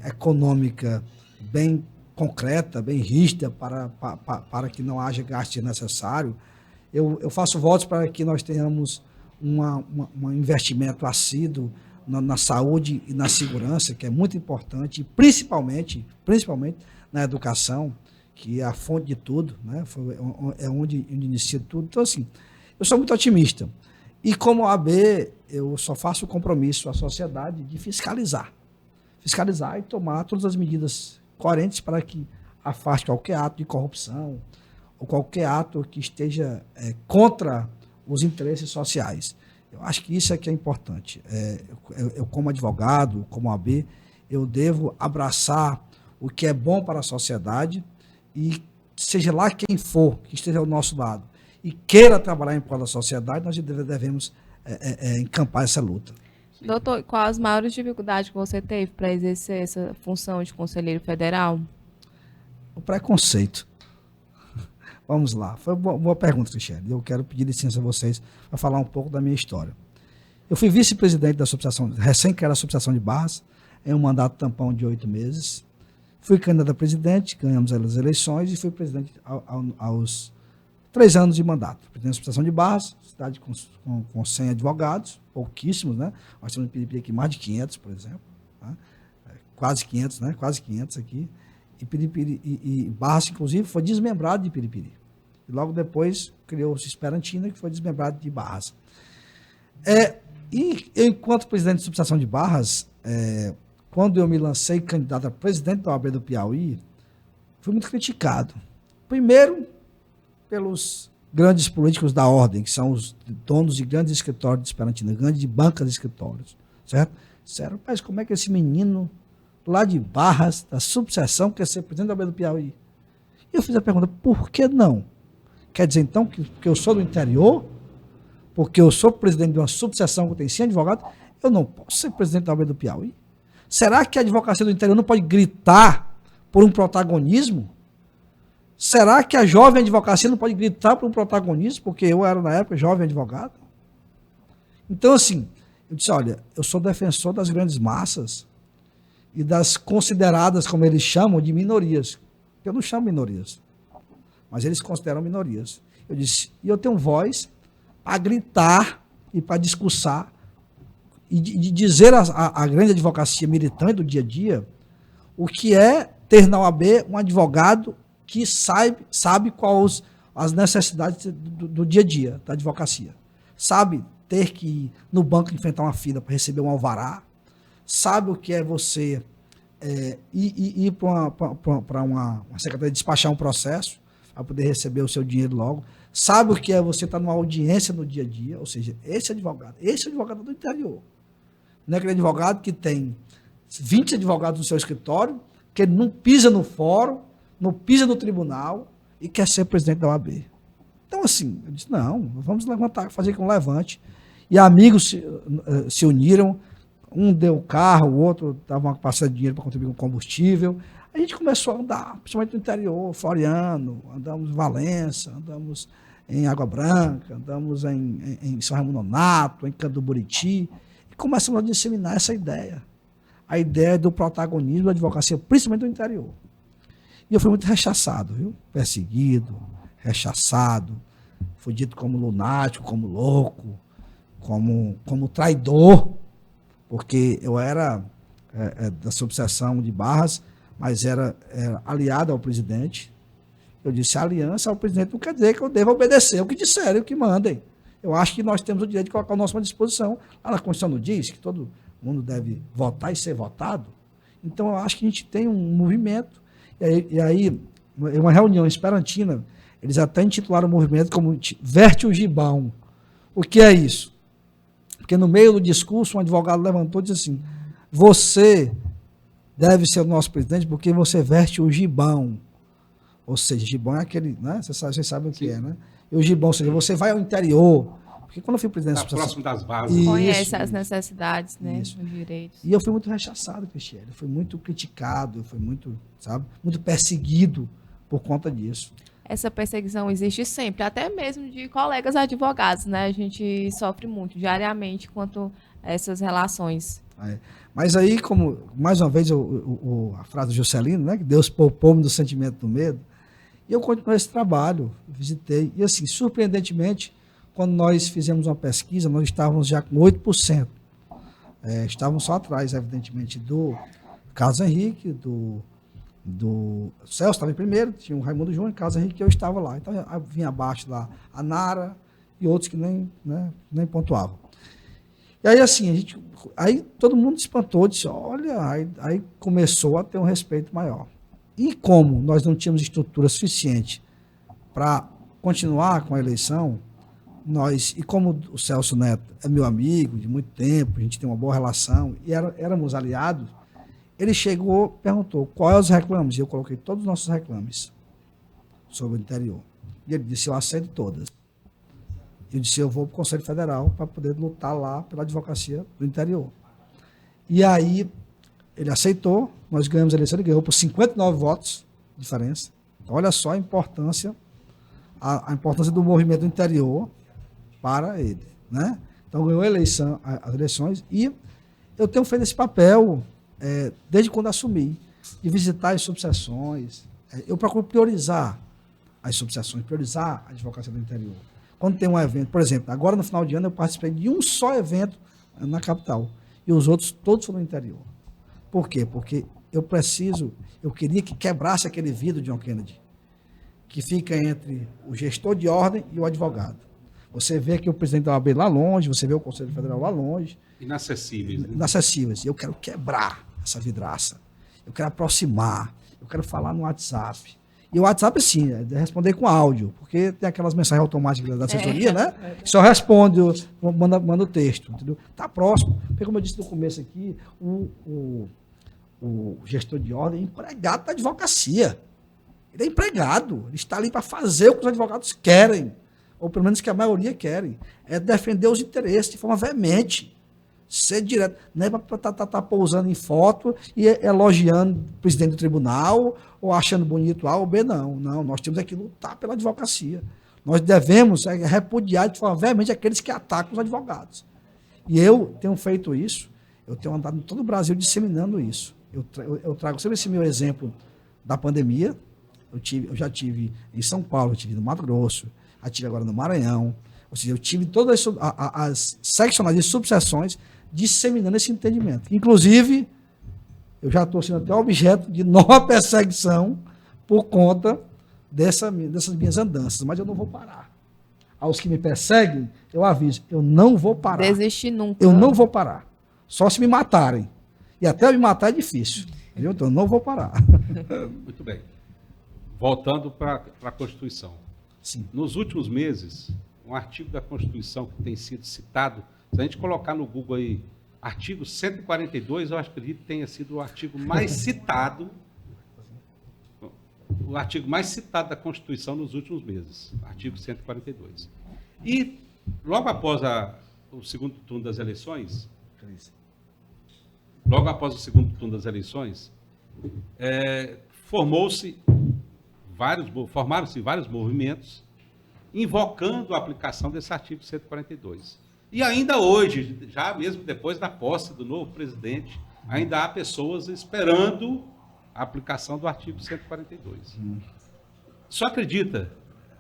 econômica bem concreta, bem rígida, para que não haja gasto desnecessário. Eu faço votos para que nós tenhamos um investimento assíduo, na saúde e na segurança, que é muito importante, e principalmente na educação, que é a fonte de tudo, né? É onde inicia tudo. Então, assim, eu sou muito otimista. E como OAB, eu só faço o compromisso à sociedade de fiscalizar e tomar todas as medidas coerentes para que afaste qualquer ato de corrupção ou qualquer ato que esteja contra os interesses sociais. Eu acho que isso é que é importante. Eu como advogado, como OAB, eu devo abraçar o que é bom para a sociedade e seja lá quem for que esteja ao nosso lado e queira trabalhar em prol da sociedade, nós devemos encampar essa luta. Doutor, quais as maiores dificuldades que você teve para exercer essa função de conselheiro federal? O preconceito. Vamos lá. Foi uma boa pergunta, Cristiane. Eu quero pedir licença a vocês para falar um pouco da minha história. Eu fui vice-presidente da associação, recém-criada Associação de Barras, em um mandato tampão de 8 meses. Fui candidato a presidente, ganhamos as eleições e fui presidente aos 3 anos de mandato. Presidente da Associação de Barras, cidade com 100 advogados, pouquíssimos, né? Nós temos em Piripiri aqui mais de 500, por exemplo. Né? Quase 500, né? Quase 500 aqui. E Piripiri e Barras, inclusive, foi desmembrado de Piripiri. E logo depois criou-se Esperantina, que foi desmembrado de Barras. E eu, enquanto presidente da Associação de Barras, quando eu me lancei candidato a presidente da OAB do Piauí, fui muito criticado. Primeiro, pelos grandes políticos da ordem, que são os donos de grandes escritórios de Esperantina, grandes bancas de escritórios, certo? Disseram, mas como é que esse menino lá de Barras, da subseção, quer ser presidente da OAB do Piauí? E eu fiz a pergunta, por que não? Quer dizer, então, que eu sou do interior, porque eu sou presidente de uma subseção que tem 100 advogados, eu não posso ser presidente da OAB do Piauí? Será que a advocacia do interior não pode gritar por um protagonismo? Será que a jovem advocacia não pode gritar por um protagonismo? Porque eu era, na época, jovem advogado. Então, assim, eu disse, olha, eu sou defensor das grandes massas e das consideradas, como eles chamam, de minorias. Eu não chamo minorias, mas eles consideram minorias. Eu disse, e eu tenho voz para gritar e para discursar e de dizer à grande advocacia militante do dia a dia o que é ter na OAB um advogado que sabe quais as necessidades do dia a dia da advocacia. Sabe ter que ir no banco enfrentar uma fila para receber um alvará. Sabe o que é você ir para uma secretaria despachar um processo para poder receber o seu dinheiro logo. Sabe o que é você estar numa audiência no dia a dia. Ou seja, esse advogado do interior. Não é aquele advogado que tem 20 advogados no seu escritório, que ele não pisa no fórum, não pisa no tribunal e quer ser presidente da OAB. Então, assim, eu disse, não, vamos levantar, fazer com um levante. E amigos se uniram, um deu carro, o outro dava uma parcela de dinheiro para contribuir com combustível. A gente começou a andar, principalmente no interior, Floriano, andamos em Valença, andamos em Água Branca, andamos em São Raimundo Nonato, em Canto do Buriti, e começamos a disseminar essa ideia. A ideia do protagonismo da advocacia, principalmente do interior. E eu fui muito rechaçado, viu? Perseguido, rechaçado, fui dito como lunático, como louco, como traidor, porque eu era da subseção de Barras, mas era aliado ao presidente. Eu disse, aliança ao presidente não quer dizer que eu devo obedecer o que disserem, o que mandem. Eu acho que nós temos o direito de colocar o nosso à disposição. Lá na Constituição não diz que todo mundo deve votar e ser votado. Então, eu acho que a gente tem um movimento. E aí uma reunião em Esperantina, eles até intitularam o movimento como Verte o Gibão. O que é isso? Porque no meio do discurso, um advogado levantou e disse assim, você deve ser o nosso presidente porque você veste o gibão. Ou seja, gibão é aquele, né? Vocês sabem o que é, né? E o gibão, ou seja, você vai ao interior. Porque quando eu fui presidente... Está próximo das bases. Conhece as necessidades, né? Os direitos. E eu fui muito rechaçado, Cristiane. Eu fui muito criticado, eu fui muito, muito perseguido por conta disso. Essa perseguição existe sempre, até mesmo de colegas advogados, né? A gente sofre muito diariamente quanto a essas relações. Mas aí, como, mais uma vez, a frase do Juscelino, né? Que Deus poupou-me do sentimento do medo. E eu continuei esse trabalho, visitei. E assim, surpreendentemente, quando nós fizemos uma pesquisa, nós estávamos já com 8% estavam só atrás, evidentemente, do Carlos Henrique, do Celso estava em primeiro, tinha o Raimundo Júnior, Carlos Henrique, e eu estava lá. Então, vinha abaixo lá a Nara e outros que nem pontuavam. E aí, assim, aí todo mundo se espantou, disse, olha, aí começou a ter um respeito maior. E como nós não tínhamos estrutura suficiente para continuar com a eleição, e como o Celso Neto é meu amigo de muito tempo, a gente tem uma boa relação, e éramos aliados, ele chegou, perguntou, quais os reclames? E eu coloquei todos os nossos reclames sobre o interior. E ele disse, eu aceito todas. Eu disse, eu vou para o Conselho Federal para poder lutar lá pela advocacia do interior. E aí, ele aceitou, nós ganhamos a eleição, ele ganhou por 59 votos de diferença. Então, olha só a importância do movimento do interior para ele, né? Então, ganhou as eleições, e eu tenho feito esse papel desde quando assumi, de visitar as subseções. Eu procuro priorizar as subseções, priorizar a advocacia do interior. Quando tem um evento, por exemplo, agora no final de ano eu participei de um só evento na capital, e os outros todos foram no interior. Por quê? Porque eu queria que quebrasse aquele vidro, John Kennedy, que fica entre o gestor de ordem e o advogado. Você vê aqui o presidente da OAB lá longe, você vê o Conselho Federal lá longe. Inacessíveis. Né? Inacessíveis. Eu quero quebrar essa vidraça. Eu quero aproximar. Eu quero falar no WhatsApp. E o WhatsApp, sim, é responder com áudio, porque tem aquelas mensagens automáticas da assessoria, né? Só responde, manda o texto, entendeu? Tá próximo. Porque, como eu disse no começo aqui, o gestor de ordem é empregado da advocacia. Ele é empregado. Ele está ali para fazer o que os advogados querem, ou pelo menos que a maioria querem. É defender os interesses de forma veemente. Ser direto. Não é para estar pousando em foto e elogiando o presidente do tribunal ou achando bonito A ou B, não. Não, nós temos que lutar pela advocacia. Nós devemos repudiar de forma veemente aqueles que atacam os advogados. E eu tenho feito isso, eu tenho andado em todo o Brasil disseminando isso. Eu trago sempre esse meu exemplo da pandemia. Eu já tive em São Paulo, eu tive no Mato Grosso, eu tive agora no Maranhão. Ou seja, eu tive todas as seccionais e subseções disseminando esse entendimento. Inclusive, eu já estou sendo até objeto de nova perseguição por conta dessas minhas andanças, mas eu não vou parar. Aos que me perseguem, eu aviso, eu não vou parar. Desistir nunca. Eu não vou parar. Só se me matarem. E até me matar é difícil. Entendeu? Então, eu não vou parar. Muito bem. Voltando para a Constituição. Sim. Nos últimos meses, um artigo da Constituição que tem sido citado, se a gente colocar no Google aí, artigo 142, eu acredito que tenha sido o artigo mais citado, da Constituição nos últimos meses, artigo 142. E, logo após o segundo turno das eleições, formaram-se vários movimentos invocando a aplicação desse artigo 142. E ainda hoje, já mesmo depois da posse do novo presidente, ainda há pessoas esperando a aplicação do artigo 142. Só acredita,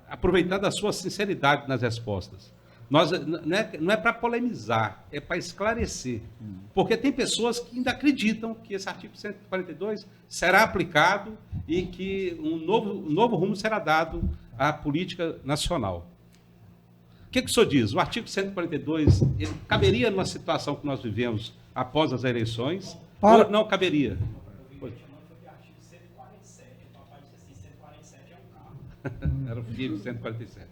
aproveitando a sua sinceridade nas respostas, não é para polemizar, é para esclarecer. Porque tem pessoas que ainda acreditam que esse artigo 142 será aplicado e que um novo rumo será dado à política nacional. O que o senhor diz? O artigo 142, ele caberia numa situação que nós vivemos após as eleições? Ou não caberia? Era o artigo 147.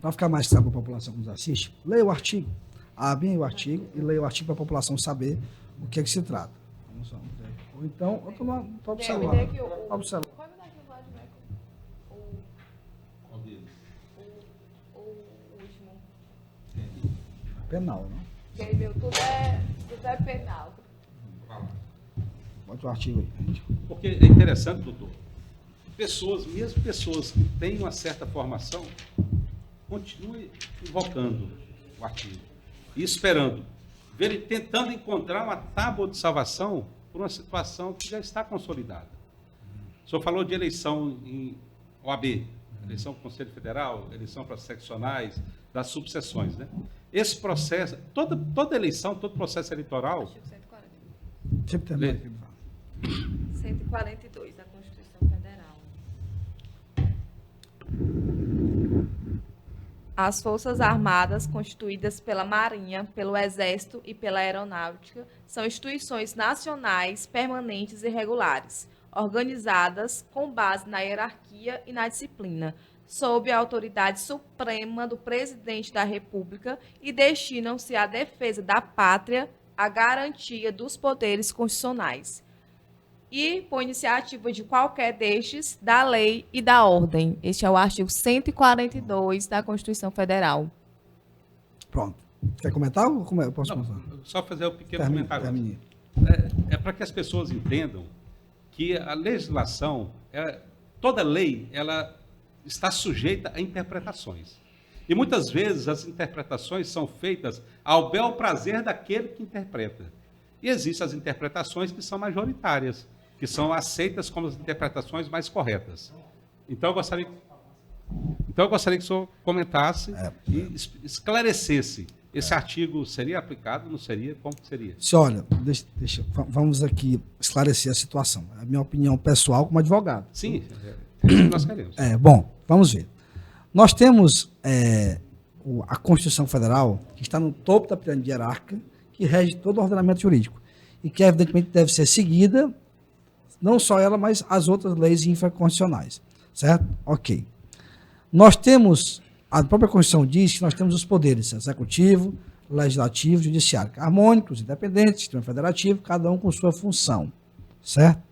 Para ficar mais claro para a população que nos assiste, leia o artigo, abre o artigo e leia o artigo para a população saber o que é que se trata. Ou então, eu estou no celular. Qual O último. Penal, né? Porque meu tudo é penal. Bota o artigo aí, gente. Porque é interessante, doutor, mesmo pessoas que têm uma certa formação, continuem invocando o artigo e esperando, tentando encontrar uma tábua de salvação por uma situação que já está consolidada. O senhor falou de eleição em OAB, eleição para o Conselho Federal, eleição para seccionais, das subseções, né? Esse processo, toda eleição, todo processo eleitoral, Artigo 140. Sempre tem Lê. mais que ele fala. 142 da Constituição Federal. As Forças Armadas, constituídas pela Marinha, pelo Exército e pela Aeronáutica, são instituições nacionais permanentes e regulares, organizadas com base na hierarquia e na disciplina, sob a autoridade suprema do Presidente da República e destinam-se à defesa da pátria, à garantia dos poderes constitucionais e, por iniciativa de qualquer destes, da lei e da ordem. Este é o artigo 142 da Constituição Federal. Pronto. Quer comentar ou eu posso não, começar? só fazer um pequeno Termine, comentário. termine. É para que as pessoas entendam que a legislação, toda lei, ela está sujeita a interpretações. E muitas vezes as interpretações são feitas ao bel prazer daquele que interpreta. E existem as interpretações que são majoritárias, que são aceitas como as interpretações mais corretas. Então eu gostaria que o senhor comentasse e esclarecesse. Esse artigo seria aplicado, não seria? Como que seria? Olha, vamos aqui esclarecer a situação. A minha opinião pessoal como advogado. Sim, é isso que nós queremos. Bom, vamos ver. Nós temos a Constituição Federal, que está no topo da pirâmide hierárquica, que rege todo o ordenamento jurídico e que, evidentemente, deve ser seguida, não só ela, mas as outras leis infraconstitucionais. Certo? Ok. Nós temos, a própria Constituição diz que nós temos os poderes executivo, legislativo, judiciário, harmônicos, independentes, sistema federativo, cada um com sua função. Certo?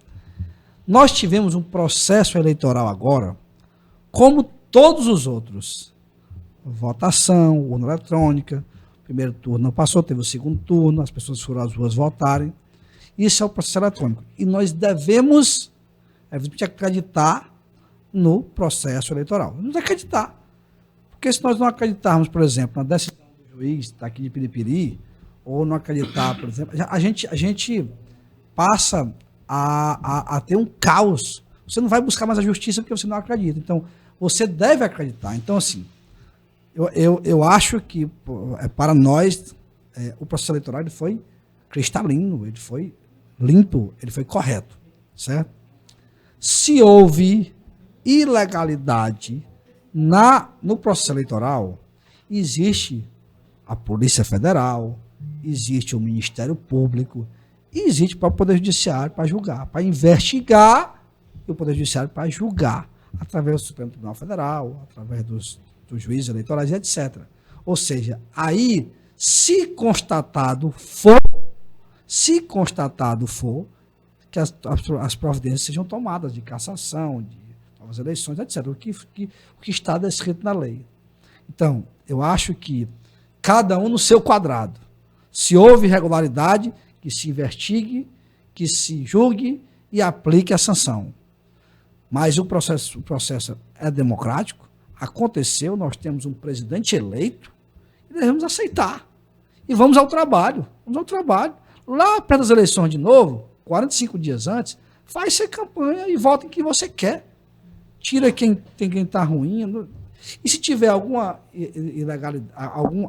Nós tivemos um processo eleitoral agora, como todos os outros. Votação, urna eletrônica, primeiro turno não passou, teve o segundo turno, as pessoas foram às ruas votarem. Isso é o processo eletrônico. E nós devemos acreditar no processo eleitoral. Vamos acreditar. Porque se nós não acreditarmos, por exemplo, na decisão do juiz daqui de Piripiri, ou não acreditar, por exemplo, a gente passa a ter um caos. Você não vai buscar mais a justiça porque você não acredita. Então, você deve acreditar. Então, assim, eu acho que para nós o processo eleitoral ele foi cristalino, ele foi limpo, ele foi correto, certo? Se houve ilegalidade no processo eleitoral, existe a Polícia Federal, existe o Ministério Público, e existe para o Poder Judiciário para julgar, para investigar, e o Poder Judiciário para julgar, através do Supremo Tribunal Federal, através dos juízes eleitorais, etc. Ou seja, aí, se constatado for que as providências sejam tomadas de cassação, de novas eleições, etc. O que está descrito na lei. Então, eu acho que cada um no seu quadrado. Se houve irregularidade, que se investigue, que se julgue e aplique a sanção. Mas o processo é democrático, aconteceu, nós temos um presidente eleito e devemos aceitar. E vamos ao trabalho. Lá perto das eleições de novo, 45 dias antes, faz sua campanha e vota em quem você quer. Tira quem está ruim. E se tiver alguma ilegalidade,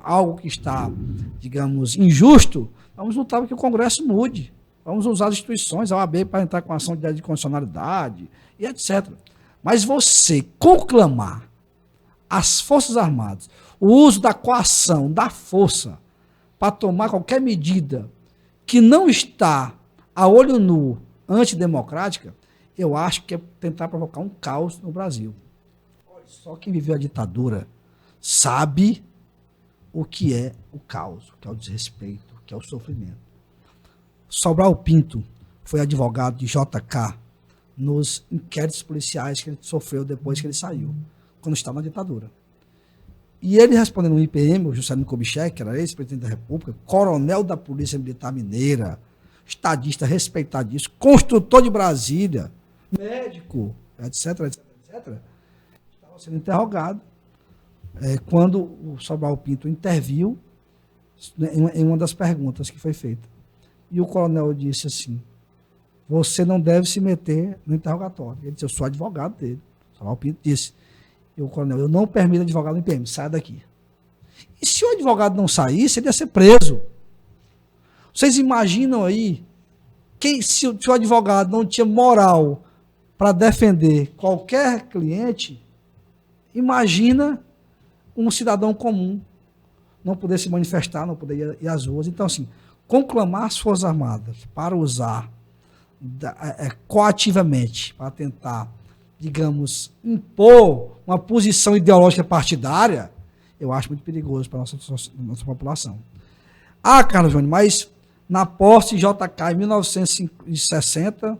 algo que está, digamos, injusto, vamos lutar para que o Congresso mude. Vamos usar as instituições, a OAB, para entrar com ação de constitucionalidade e etc. Mas você conclamar as Forças Armadas, o uso da coação, da força, para tomar qualquer medida que não está a olho nu antidemocrática, eu acho que é tentar provocar um caos no Brasil. Só quem viveu a ditadura sabe o que é o caos, o que é o desrespeito, o que é o sofrimento. Sobral Pinto foi advogado de JK nos inquéritos policiais que ele sofreu depois que ele saiu, quando estava na ditadura. E ele respondendo no IPM, o Juscelino Kubitschek, que era ex-presidente da República, coronel da Polícia Militar Mineira, estadista respeitadíssimo, construtor de Brasília, médico, etc, estava sendo interrogado quando o Sobral Pinto interviu em uma das perguntas que foi feita. E o coronel disse assim: você não deve se meter no interrogatório. Ele disse: eu sou advogado dele. O Sobral Pinto disse: e o coronel, eu não permito advogado no IPM, sai daqui. E se o advogado não saísse, ele ia ser preso. Vocês imaginam aí, se o advogado não tinha moral para defender qualquer cliente, imagina um cidadão comum não poder se manifestar, não poder ir às ruas. Então, assim, conclamar as Forças Armadas para usar coativamente, para tentar, digamos, impor uma posição ideológica partidária, eu acho muito perigoso para a nossa população. Ah, Carlos Júnior, mas na posse de JK em 1960,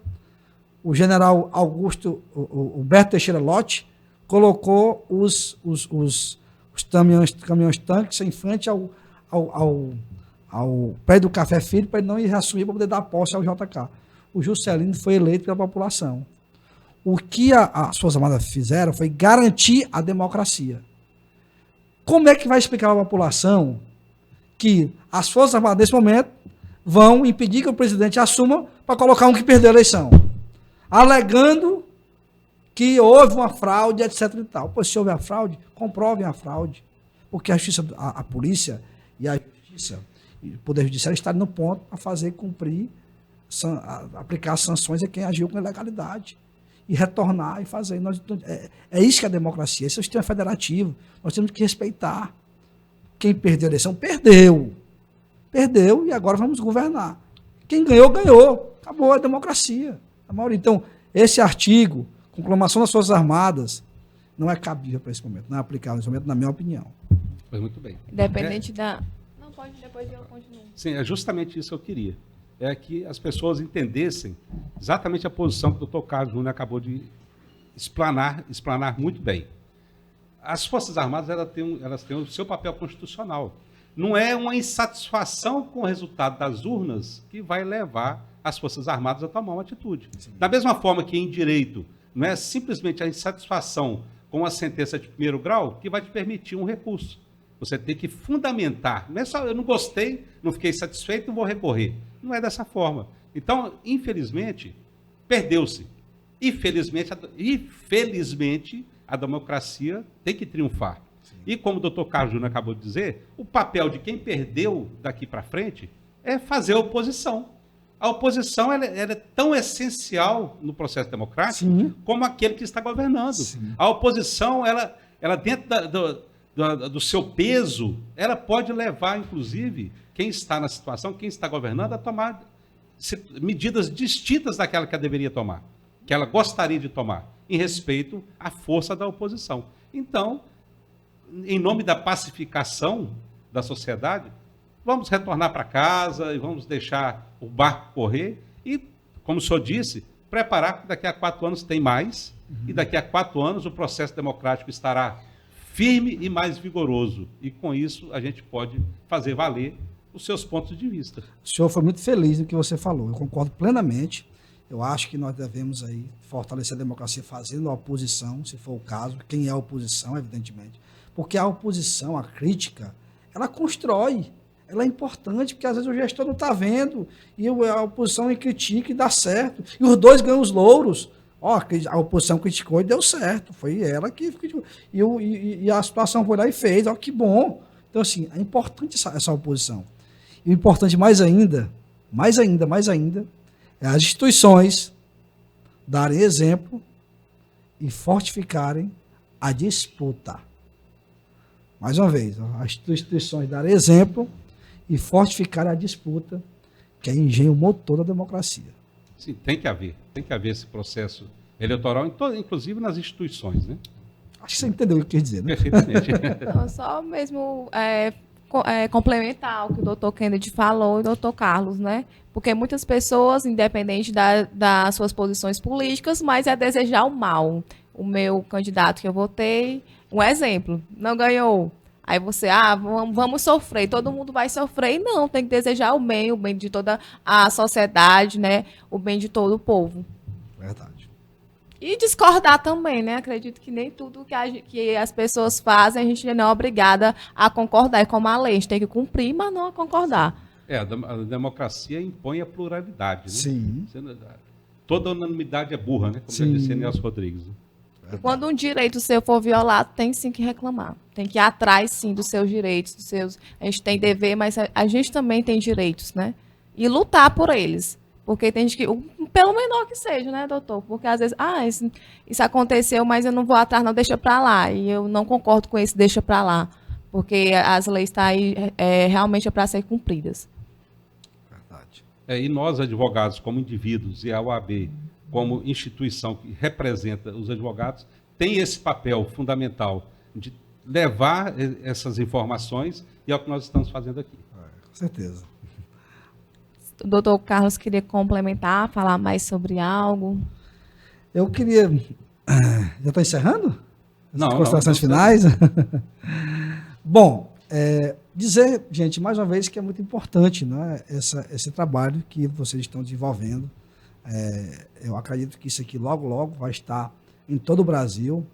o general Augusto, o Humberto Teixeira Lott, colocou os caminhões-tanques em frente ao pé do Café Filho para ele não ir reassumir para poder dar posse ao JK. O Juscelino foi eleito pela população. O que as Forças Armadas fizeram foi garantir a democracia. Como é que vai explicar à população que as Forças Armadas, nesse momento, vão impedir que o presidente assuma para colocar um que perdeu a eleição? Alegando que houve uma fraude, etc. e tal. Pois se houve a fraude, comprovem a fraude. Porque a justiça, a polícia e a justiça, e o Poder Judiciário estão no ponto para fazer cumprir, aplicar sanções a quem agiu com ilegalidade. E retornar e fazer. É isso que é a democracia, esse é o sistema federativo. Nós temos que respeitar. Quem perdeu a eleição, perdeu. Perdeu e agora vamos governar. Quem ganhou, ganhou. Acabou a democracia. Então, esse artigo, conclamação das Forças Armadas, não é cabível para esse momento, não é aplicável nesse momento, na minha opinião. Pois muito bem. Independente da... Não, pode, depois eu continuo. Sim, é justamente isso que eu queria. É que as pessoas entendessem exatamente a posição que o doutor Carlos Júnior acabou de explanar muito bem. As Forças Armadas elas têm o seu papel constitucional. Não é uma insatisfação com o resultado das urnas que vai levar as Forças Armadas a tomar uma atitude. Sim. Da mesma forma que em direito não é simplesmente a insatisfação com a sentença de primeiro grau que vai te permitir um recurso. Você tem que fundamentar. Não é só, eu não gostei, não fiquei satisfeito, não vou recorrer. Não é dessa forma. Então, infelizmente, perdeu-se. Infelizmente, a democracia tem que triunfar. Sim. E como o doutor Carlos Júnior acabou de dizer, o papel de quem perdeu daqui para frente é fazer a oposição. A oposição ela é tão essencial no processo democrático Sim. como aquele que está governando. Sim. A oposição, ela dentro do seu peso, ela pode levar, inclusive, quem está na situação, quem está governando, a tomar medidas distintas daquela que ela deveria tomar, que ela gostaria de tomar, em respeito à força da oposição. Então, em nome da pacificação da sociedade, vamos retornar para casa e vamos deixar o barco correr e, como o senhor disse, preparar que daqui a 4 anos tem mais, e daqui a 4 anos o processo democrático estará firme e mais vigoroso. E com isso a gente pode fazer valer os seus pontos de vista. O senhor foi muito feliz no que você falou. Eu concordo plenamente. Eu acho que nós devemos aí fortalecer a democracia fazendo a oposição, se for o caso. Quem é a oposição, evidentemente. Porque a oposição, a crítica, ela constrói. Ela é importante, porque às vezes o gestor não está vendo e a oposição critica e dá certo. E os dois ganham os louros. A oposição criticou e deu certo. Foi ela que criticou. E a situação foi lá e fez. Que bom. Então, assim, é importante essa oposição. E o importante mais ainda, é as instituições darem exemplo e fortificarem a disputa. Mais uma vez, as instituições darem exemplo e fortificarem a disputa, que é engenho motor da democracia. Sim, tem que haver esse processo eleitoral, inclusive nas instituições, né? Acho que você entendeu o que eu quis dizer, né? Perfeitamente. Então, só mesmo complementar o que o doutor Kennedy falou e o doutor Carlos, né? Porque muitas pessoas, independente das suas posições políticas, mas é desejar o mal. O meu candidato que eu votei, um exemplo, não ganhou. Aí você, vamos sofrer, todo mundo vai sofrer. E não, tem que desejar o bem de toda a sociedade, né? O bem de todo o povo. Verdade. E discordar também, né? Acredito que nem tudo que as pessoas fazem, a gente não é obrigada a concordar. É como a lei, a gente tem que cumprir, mas não a concordar. A democracia impõe a pluralidade, né? Sim. Toda unanimidade é burra, né? Como já disse Nelson Rodrigues. Quando um direito seu for violado, tem sim que reclamar. Tem que ir atrás, sim, dos seus direitos, dos seus... A gente tem dever, mas a gente também tem direitos, né? E lutar por eles. Porque tem gente que... Pelo menor que seja, né, doutor? Porque às vezes... isso aconteceu, mas eu não vou atrás, não, deixa pra lá. E eu não concordo com esse deixa pra lá. Porque as leis estão aí realmente para ser cumpridas. Verdade. E nós, advogados, como indivíduos, e a OAB, como instituição que representa os advogados, tem esse papel fundamental de levar essas informações, e é o que nós estamos fazendo aqui. Com certeza. O doutor Carlos queria complementar, falar mais sobre algo. Eu queria... Já está encerrando? Não, considerações finais? Bom, dizer, gente, mais uma vez que é muito importante, né, esse trabalho que vocês estão desenvolvendo. Eu acredito que isso aqui logo, logo vai estar em todo o Brasil.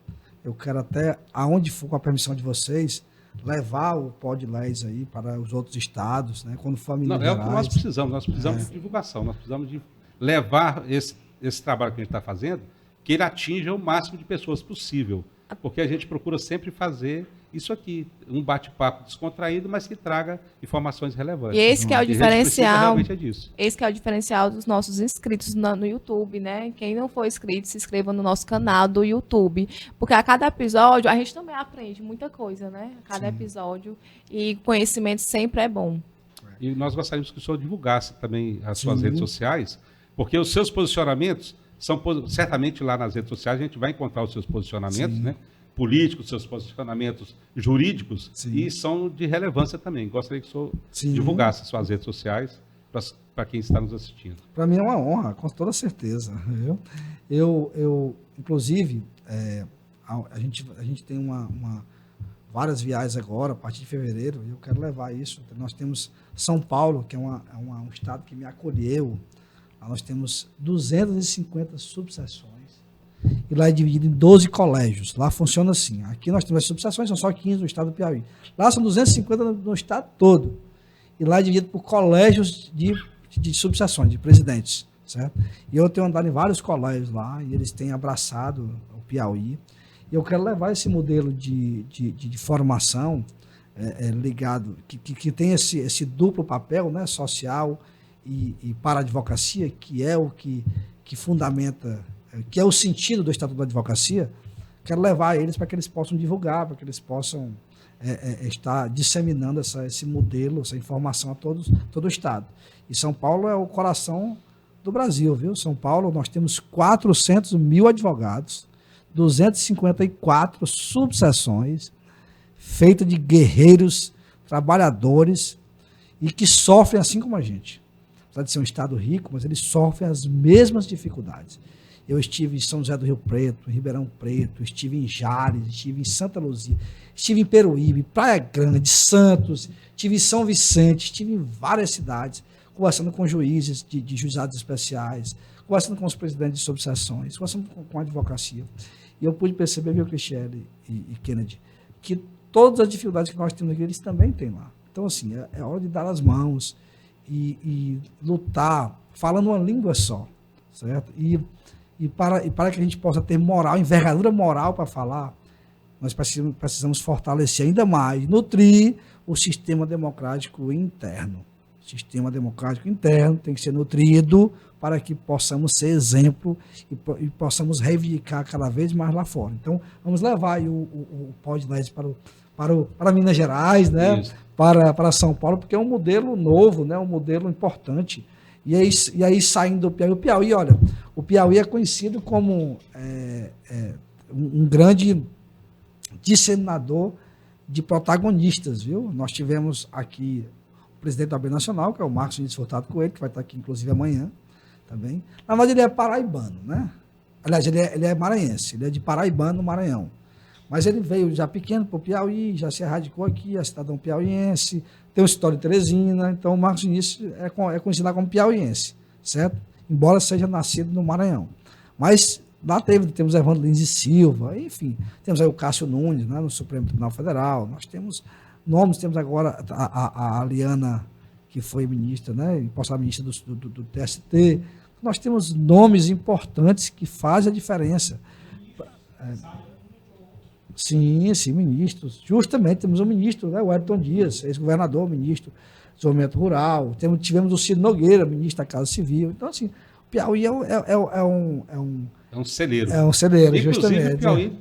Eu quero até, aonde for, com a permissão de vocês, levar o PodLés aí para os outros estados, né, quando for Minas Gerais. É o que nós precisamos de divulgação, nós precisamos de levar esse trabalho que a gente está fazendo, que ele atinja o máximo de pessoas possível, porque a gente procura sempre fazer isso aqui, um bate-papo descontraído, mas que traga informações relevantes. E esse que é o diferencial. Disso. Esse que é o diferencial dos nossos inscritos no YouTube, né? Quem não for inscrito, se inscreva no nosso canal do YouTube, porque a cada episódio a gente também aprende muita coisa, né? A cada episódio, e conhecimento sempre é bom. E nós gostaríamos que o senhor divulgasse também as suas redes sociais, porque os seus posicionamentos são certamente lá nas redes sociais a gente vai encontrar os seus posicionamentos, né? Políticos, seus posicionamentos jurídicos, e são de relevância também. Gostaria que o senhor divulgasse suas redes sociais para quem está nos assistindo. Para mim é uma honra, com toda certeza. Viu? Eu inclusive, a gente tem várias viagens agora, a partir de fevereiro, e eu quero levar isso. Nós temos São Paulo, que é um estado que me acolheu. Lá nós temos 250 subseções. E lá é dividido em 12 colégios. Lá funciona assim. Aqui nós temos as subseções, são só 15 no estado do Piauí. Lá são 250 no estado todo. E lá é dividido por colégios de subseções, de presidentes. Certo? E eu tenho andado em vários colégios lá, e eles têm abraçado o Piauí. E eu quero levar esse modelo de formação ligado, que tem esse duplo papel, né, social e para a advocacia, que é o que fundamenta, que é o sentido do Estatuto da Advocacia. Quero levar eles para que eles possam divulgar, para que eles possam estar disseminando esse modelo, essa informação a todo o Estado. E São Paulo é o coração do Brasil, viu? São Paulo, nós temos 400 mil advogados, 254 subseções, feitas de guerreiros, trabalhadores, e que sofrem assim como a gente. Apesar de ser um estado rico, mas eles sofrem as mesmas dificuldades. Eu estive em São José do Rio Preto, em Ribeirão Preto, estive em Jales, estive em Santa Luzia, estive em Peruíbe, Praia Grande, Santos, estive em São Vicente, estive em várias cidades, conversando com juízes de juizados especiais, conversando com os presidentes de subseções, conversando com a advocacia. E eu pude perceber, viu, Cristiane e Kennedy, que todas as dificuldades que nós temos aqui, eles também têm lá. Então, assim, é hora de dar as mãos e lutar, falando uma língua só, certo? E para que a gente possa ter moral, envergadura moral para falar, nós precisamos fortalecer ainda mais, nutrir o sistema democrático interno. O sistema democrático interno tem que ser nutrido para que possamos ser exemplo e possamos reivindicar cada vez mais lá fora. Então, vamos levar aí o PodLés para Minas Gerais, né? Para São Paulo, porque é um modelo novo, né? Um modelo importante. E aí saindo do Piauí, o Piauí é conhecido como um grande disseminador de protagonistas, viu? Nós tivemos aqui o presidente da OAB Nacional, que é o Marcos Vinícius Furtado Coelho, que vai estar aqui inclusive amanhã também. Na verdade, ele é paraibano, né? Aliás, ele é maranhense, ele é de Paraibano, Maranhão. Mas ele veio já pequeno para o Piauí, já se erradicou aqui, é cidadão piauiense, tem um escritório em Teresina, então o Marcos Vinícius é conhecido como piauiense, certo? Embora seja nascido no Maranhão. Mas lá temos Evandro Lins e Silva, enfim, temos aí o Cássio Nunes, né, no Supremo Tribunal Federal, nós temos nomes, temos agora a Aliana, que foi ministra, né, e postar ministra do TST. Nós temos nomes importantes que fazem a diferença. Sim, ministros. Justamente, temos um ministro, né, o Wellington Dias, ex-governador, ministro do Desenvolvimento Rural. Tivemos o Ciro Nogueira, ministro da Casa Civil. Então, assim, o Piauí É um celeiro. é um celeiro, Inclusive, justamente. o Piauí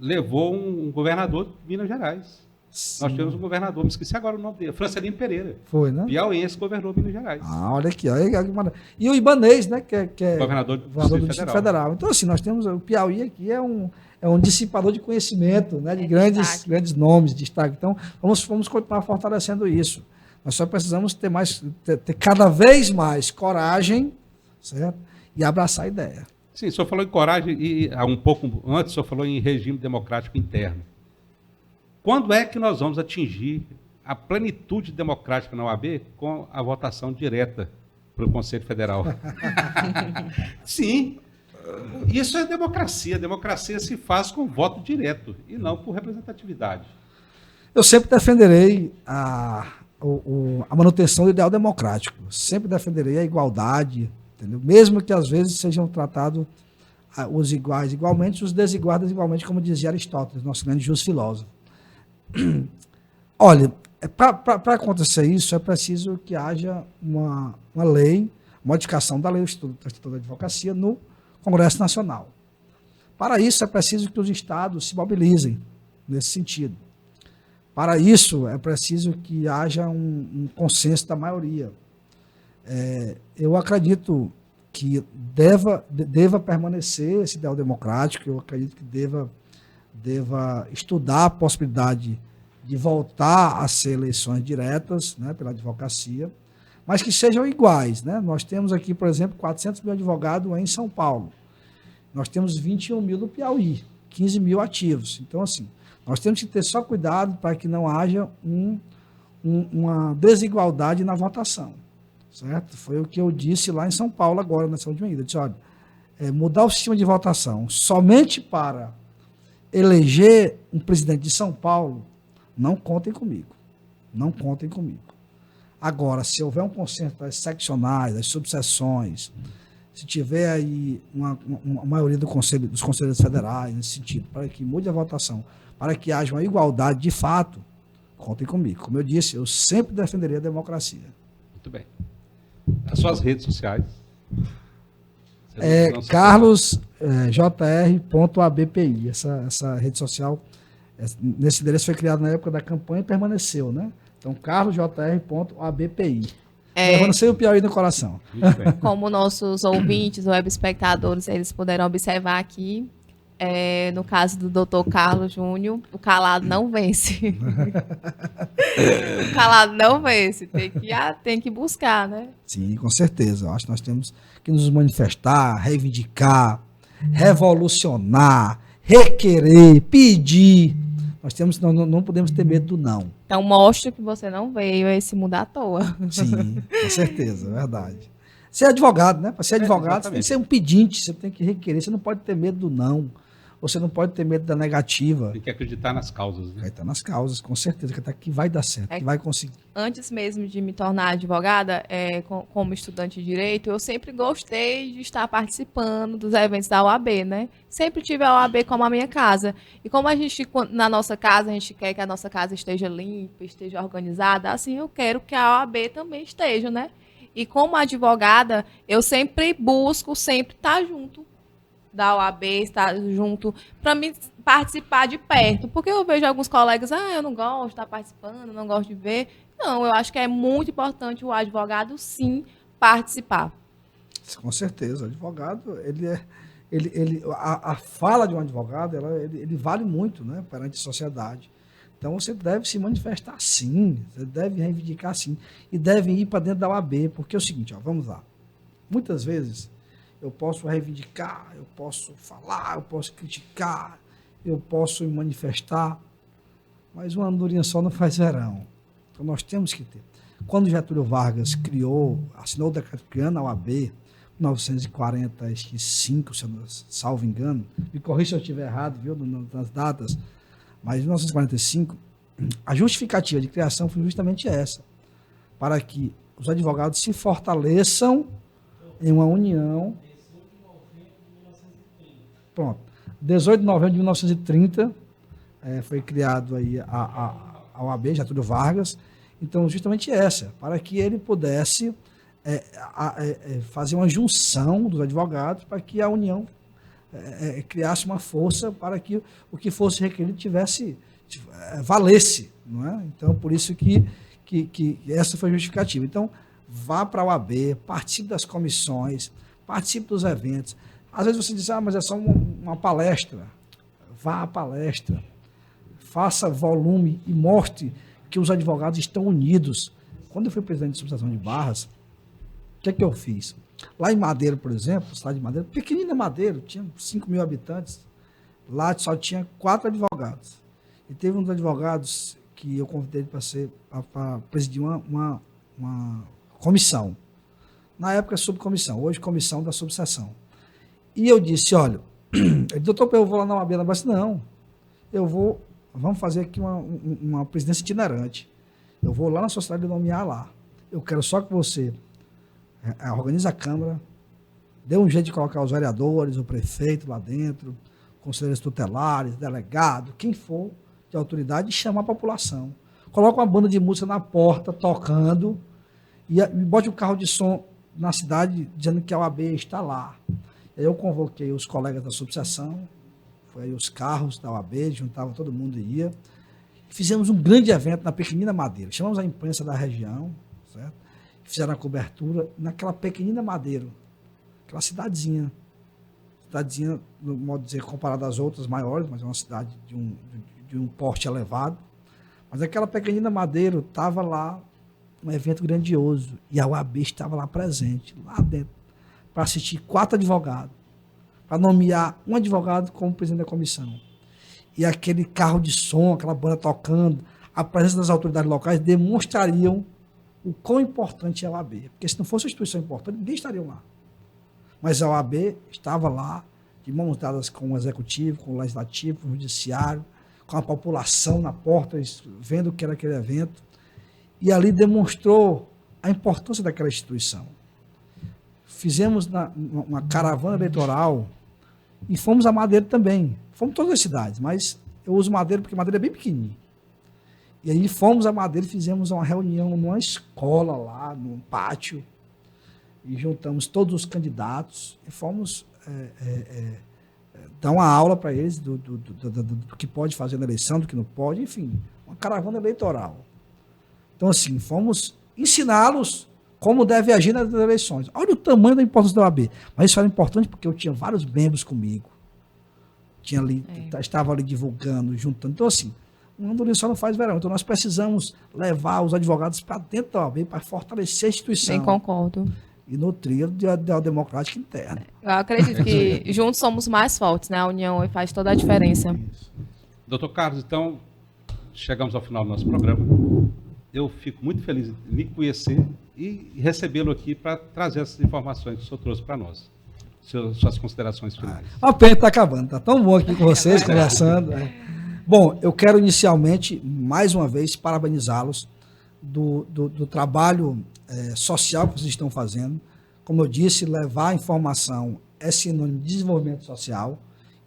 levou um governador de Minas Gerais. Sim. Nós tivemos um governador, me esqueci agora o nome dele, Francelino Pereira. Foi, né? Piauiense governou Minas Gerais. Olha aqui. E o Ibanez, né, que é Governador do governador do Distrito Distrito Federal. Federal. Então, assim, nós temos o Piauí aqui é um dissipador de conhecimento, né, de Destaque. grandes nomes, destaque. Então, vamos continuar fortalecendo isso. Nós só precisamos ter cada vez mais coragem, certo? E abraçar a ideia. Sim, o senhor falou em coragem e um pouco antes o senhor falou em regime democrático interno. Quando é que nós vamos atingir a plenitude democrática na OAB com a votação direta para o Conselho Federal? Sim, isso é democracia. Democracia se faz com voto direto e não por representatividade. Eu sempre defenderei a manutenção do ideal democrático. Sempre defenderei a igualdade, entendeu? Mesmo que às vezes sejam tratados os iguais igualmente, os desiguais desigualmente, como dizia Aristóteles, nosso grande justo filósofo. Olha, para acontecer isso, é preciso que haja uma lei, modificação da lei do Estatuto da Advocacia no Congresso Nacional. Para isso, é preciso que os estados se mobilizem nesse sentido. Para isso, é preciso que haja um consenso da maioria. Eu acredito que deva permanecer esse ideal democrático, eu acredito que deva estudar a possibilidade de voltar a ser eleições diretas, né, pela advocacia, mas que sejam iguais, né? Nós temos aqui, por exemplo, 400 mil advogados em São Paulo. Nós temos 21 mil no Piauí, 15 mil ativos. Então, assim, nós temos que ter só cuidado para que não haja uma desigualdade na votação, certo? Foi o que eu disse lá em São Paulo agora, nessa última ida. Eu disse, olha, mudar o sistema de votação somente para eleger um presidente de São Paulo, não contem comigo. Não contem comigo. Agora, se houver um consenso das seccionais, das subseções, se tiver aí uma maioria dos conselheiros federais nesse sentido, para que mude a votação, para que haja uma igualdade de fato, contem comigo. Como eu disse, eu sempre defenderia a democracia. Muito bem. As suas redes sociais. Carlos jr.abpi. Essa rede social, nesse endereço foi criado na época da campanha e permaneceu, né? Então, carlosjr.abpi. Levando sem o Piauí no coração. Muito bem. Como nossos ouvintes, web espectadores, eles puderam observar aqui, no caso do Dr. Carlos Júnior, o calado não vence. O calado não vence. Tem que buscar, né? Sim, com certeza. Eu acho que nós temos que nos manifestar, reivindicar, revolucionar, requerer, pedir. Não podemos ter medo do não. Então, mostra que você não veio a esse mundo à toa. Sim, com certeza, é verdade. Ser advogado, né? Para ser advogado, você tem que ser um pedinte, você tem que requerer, você não pode ter medo do não, você não pode ter medo da negativa. Tem que acreditar nas causas, né? Vai estar nas causas, com certeza, que vai dar certo, que vai conseguir. Antes mesmo de me tornar advogada, como estudante de Direito, eu sempre gostei de estar participando dos eventos da OAB, né? Sempre tive a OAB como a minha casa. E como na nossa casa, a gente quer que a nossa casa esteja limpa, esteja organizada, assim eu quero que a OAB também esteja, né? E como advogada, eu sempre busco estar junto da OAB, estar junto, para me participar de perto. Porque eu vejo alguns colegas, eu não gosto de estar participando, não gosto de ver. Não, eu acho que é muito importante o advogado, sim, participar. Com certeza, o advogado, a fala de um advogado, ele vale muito, né, perante a sociedade. Então você deve se manifestar sim, você deve reivindicar sim, e deve ir para dentro da OAB, porque é o seguinte, vamos lá. Muitas vezes eu posso reivindicar, eu posso falar, eu posso criticar, eu posso me manifestar, mas uma andorinha só não faz verão. Então nós temos que ter. Quando Getúlio Vargas assinou o decreto criando a OAB, em 1945, se eu não salvo engano, me corrija se eu estiver errado, viu, nas datas, mas em 1945, a justificativa de criação foi justamente essa, para que os advogados se fortaleçam em uma união. Pronto. 18 de novembro de 1930, foi criado aí a OAB, Getúlio Vargas. Então, justamente essa, para que ele pudesse fazer uma junção dos advogados para que a União criasse uma força para que o que fosse requerido valesse, não é? Então, por isso que essa foi a justificativa. Então, vá para a OAB, participe das comissões, participe dos eventos. Às vezes você diz, mas é só uma palestra. Vá à palestra, faça volume e mostre que os advogados estão unidos. Quando eu fui presidente de subseção de Barras, o que é que eu fiz? Lá em Madeiro, por exemplo, cidade de Madeiro, pequenina Madeiro, tinha 5 mil habitantes, lá só tinha 4 advogados. E teve um dos advogados que eu convidei para presidir uma comissão. Na época, subcomissão, hoje comissão da subseção. E eu disse, olha, doutor, eu vou lá na OAB, mas não, vamos fazer aqui uma presidência itinerante. Eu vou lá na sociedade nomear lá. Eu quero só que você organize a Câmara, dê um jeito de colocar os vereadores, o prefeito lá dentro, conselheiros tutelares, delegado, quem for de autoridade, e chamar a população. Coloca uma banda de música na porta, tocando, e bote um carro de som na cidade, dizendo que a OAB está lá. Aí eu convoquei os colegas da subseção, foi aí os carros da OAB, juntava todo mundo e ia. Fizemos um grande evento na pequenina Madeira. Chamamos a imprensa da região, certo? Fizeram a cobertura naquela pequenina Madeira, aquela cidadezinha, no modo de dizer, comparada às outras maiores, mas é uma cidade de um porte elevado. Mas aquela pequenina Madeira estava lá, um evento grandioso, e a OAB estava lá presente, lá dentro, para assistir 4 advogados, para nomear um advogado como presidente da comissão. E aquele carro de som, aquela banda tocando, a presença das autoridades locais demonstrariam o quão importante é a OAB. Porque se não fosse uma instituição importante, ninguém estaria lá. Mas a OAB estava lá, de mãos dadas com o executivo, com o legislativo, com o judiciário, com a população na porta, vendo o que era aquele evento. E ali demonstrou a importância daquela instituição. Fizemos uma caravana eleitoral e fomos a Madeira também. Fomos todas as cidades, mas eu uso Madeira porque Madeira é bem pequenininho. E aí fomos a Madeira e fizemos uma reunião numa escola lá, num pátio, e juntamos todos os candidatos e fomos dar uma aula para eles do que pode fazer na eleição, do que não pode, enfim, uma caravana eleitoral. Então, assim, fomos ensiná-los como deve agir nas eleições. Olha o tamanho da importância da OAB. Mas isso era importante porque eu tinha vários membros comigo. Estava ali divulgando, juntando. Então, assim, um andorinho só não faz verão. Então, nós precisamos levar os advogados para dentro da OAB para fortalecer a instituição. Bem, concordo. E no trilho da democrática interna. Eu acredito que juntos somos mais fortes, né? A união faz toda a diferença. Doutor Carlos, então, chegamos ao final do nosso programa. Eu fico muito feliz em lhe conhecer e recebê-lo aqui para trazer essas informações que o senhor trouxe para nós. Suas considerações finais. A pena está acabando, está tão bom aqui com vocês, conversando. Bom, eu quero inicialmente, mais uma vez, parabenizá-los do trabalho social que vocês estão fazendo. Como eu disse, levar a informação é sinônimo de desenvolvimento social.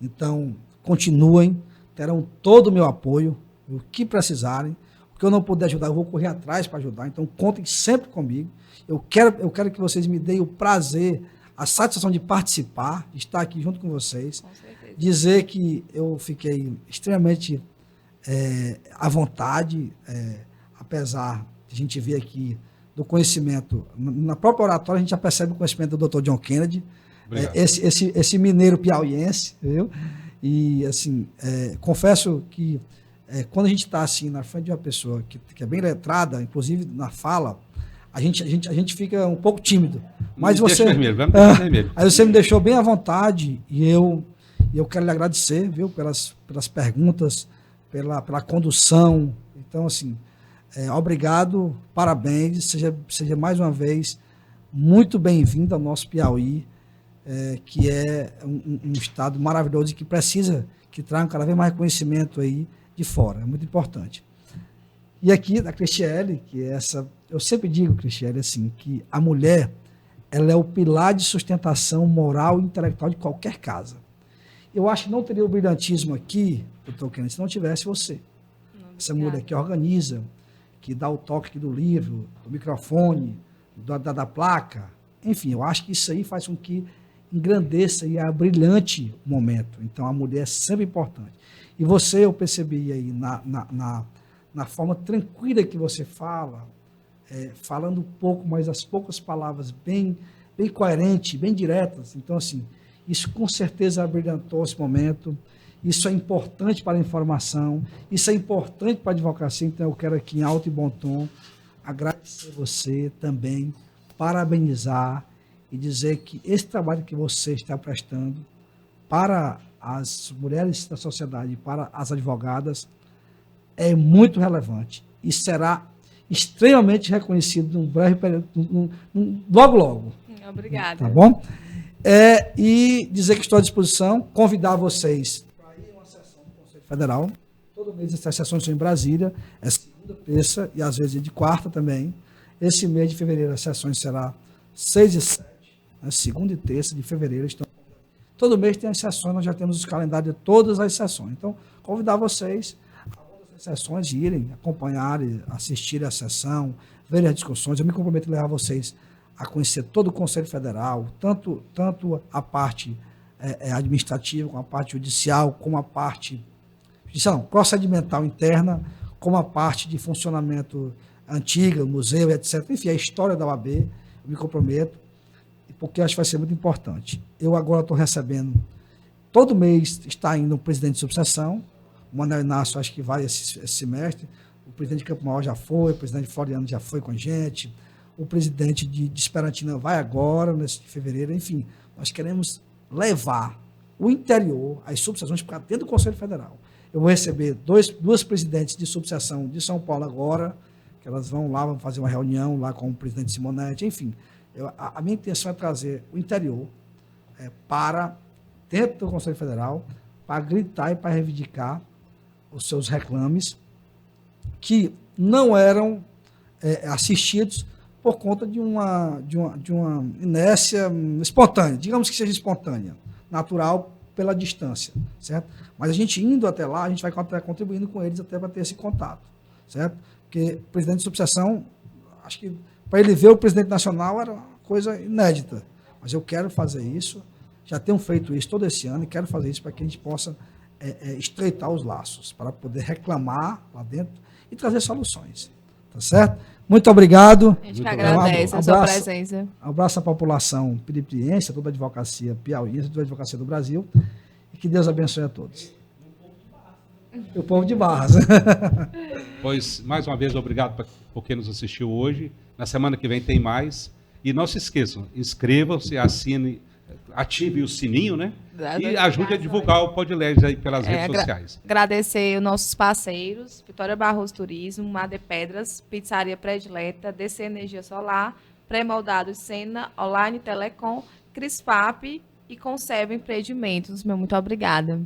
Então, continuem, terão todo o meu apoio, o que precisarem. O que eu não puder ajudar, eu vou correr atrás para ajudar. Então, contem sempre comigo. Eu quero que vocês me deem o prazer, a satisfação de participar, de estar aqui junto com vocês. Com certeza. Dizer que eu fiquei extremamente à vontade, apesar de a gente ver aqui do conhecimento. Na própria oratória, a gente já percebe o conhecimento do Dr. John Kennedy, esse mineiro piauiense, viu? E, assim, confesso que quando a gente está assim na frente de uma pessoa que é bem letrada, inclusive na fala, a gente fica um pouco tímido. Mas você, vermelho. Aí você me deixou bem à vontade e eu quero lhe agradecer, viu, pelas perguntas, pela condução. Então, assim, obrigado, parabéns, seja mais uma vez muito bem-vindo ao nosso Piauí, que é um estado maravilhoso e que precisa que traga cada vez mais reconhecimento aí de fora, é muito importante. E aqui, da Cristiele, que é essa... Eu sempre digo, Cristiele, assim, que a mulher, ela é o pilar de sustentação moral e intelectual de qualquer casa. Eu acho que não teria o brilhantismo aqui, doutor Kennedy, se não tivesse você. Essa mulher que organiza, que dá o toque aqui do livro, do microfone, da placa. Enfim, eu acho que isso aí faz com que engrandeça e brilhante o momento. Então, a mulher é sempre importante. E você, eu percebi aí, na forma tranquila que você fala, falando um pouco, mas as poucas palavras bem coerentes, bem diretas. Então, assim, isso com certeza brilhantou esse momento. Isso é importante para a informação, isso é importante para a advocacia, então eu quero aqui em alto e bom tom agradecer você também, parabenizar e dizer que esse trabalho que você está prestando para as mulheres da sociedade, para as advogadas, é muito relevante e será extremamente reconhecido num breve período, logo, logo. Obrigada. Tá bom? E dizer que estou à disposição, convidar vocês para ir a uma sessão do Conselho Federal. Todo mês essas sessões são em Brasília, é segunda, terça e às vezes de quarta também. Esse mês de fevereiro as sessões será 6 e 7, né? Segunda e terça de fevereiro. Todo mês tem as sessões, nós já temos os calendários de todas as sessões. Então, convidar vocês a outras sessões irem, acompanharem, assistirem a sessão, verem as discussões. Eu me comprometo a levar vocês a conhecer todo o Conselho Federal, tanto a parte administrativa, como a parte judicial, como a parte procedimental interna, como a parte de funcionamento antiga, museu, etc. Enfim, a história da OAB, eu me comprometo, porque acho que vai ser muito importante. Eu agora estou recebendo, todo mês está indo um presidente de subseção, o Manuel Inácio acho que vai esse semestre, o presidente de Campo Maior já foi, o presidente de Floriano já foi com a gente, o presidente de Esperantina vai agora, nesse de fevereiro, enfim, nós queremos levar o interior, as subseções, para dentro do Conselho Federal. Eu vou receber duas presidentes de subseção de São Paulo agora, que elas vão lá, vão fazer uma reunião lá com o presidente Simonetti, enfim. A minha intenção é trazer o interior para dentro do Conselho Federal, para gritar e para reivindicar os seus reclames, que não eram assistidos por conta de uma inércia espontânea, digamos que seja espontânea, natural pela distância, certo? Mas a gente indo até lá, a gente vai contribuindo com eles até para ter esse contato, certo? Porque o presidente de subseção, acho que para ele ver o presidente nacional era uma coisa inédita, mas eu quero fazer isso, já tenho feito isso todo esse ano e quero fazer isso para que a gente possa estreitar os laços, para poder reclamar lá dentro e trazer soluções, tá certo? Muito obrigado. A gente que agradece a sua presença. Abraço à população piripiense, a toda a advocacia piauiense, toda a advocacia do Brasil. E que Deus abençoe a todos. E o povo de Barras. Pois, mais uma vez, obrigado por quem nos assistiu hoje. Na semana que vem tem mais. E não se esqueçam, inscrevam-se, assinem, ative o sininho, né? E ajude a divulgar o Podleges aí pelas redes sociais. Agradecer os nossos parceiros, Vitória Barroso Turismo, Mar de Pedras, Pizzaria Predileta, DC Energia Solar, Pré-Moldado Sena, Online Telecom, Crispap e Conserva Empreendimentos. Meu muito obrigada.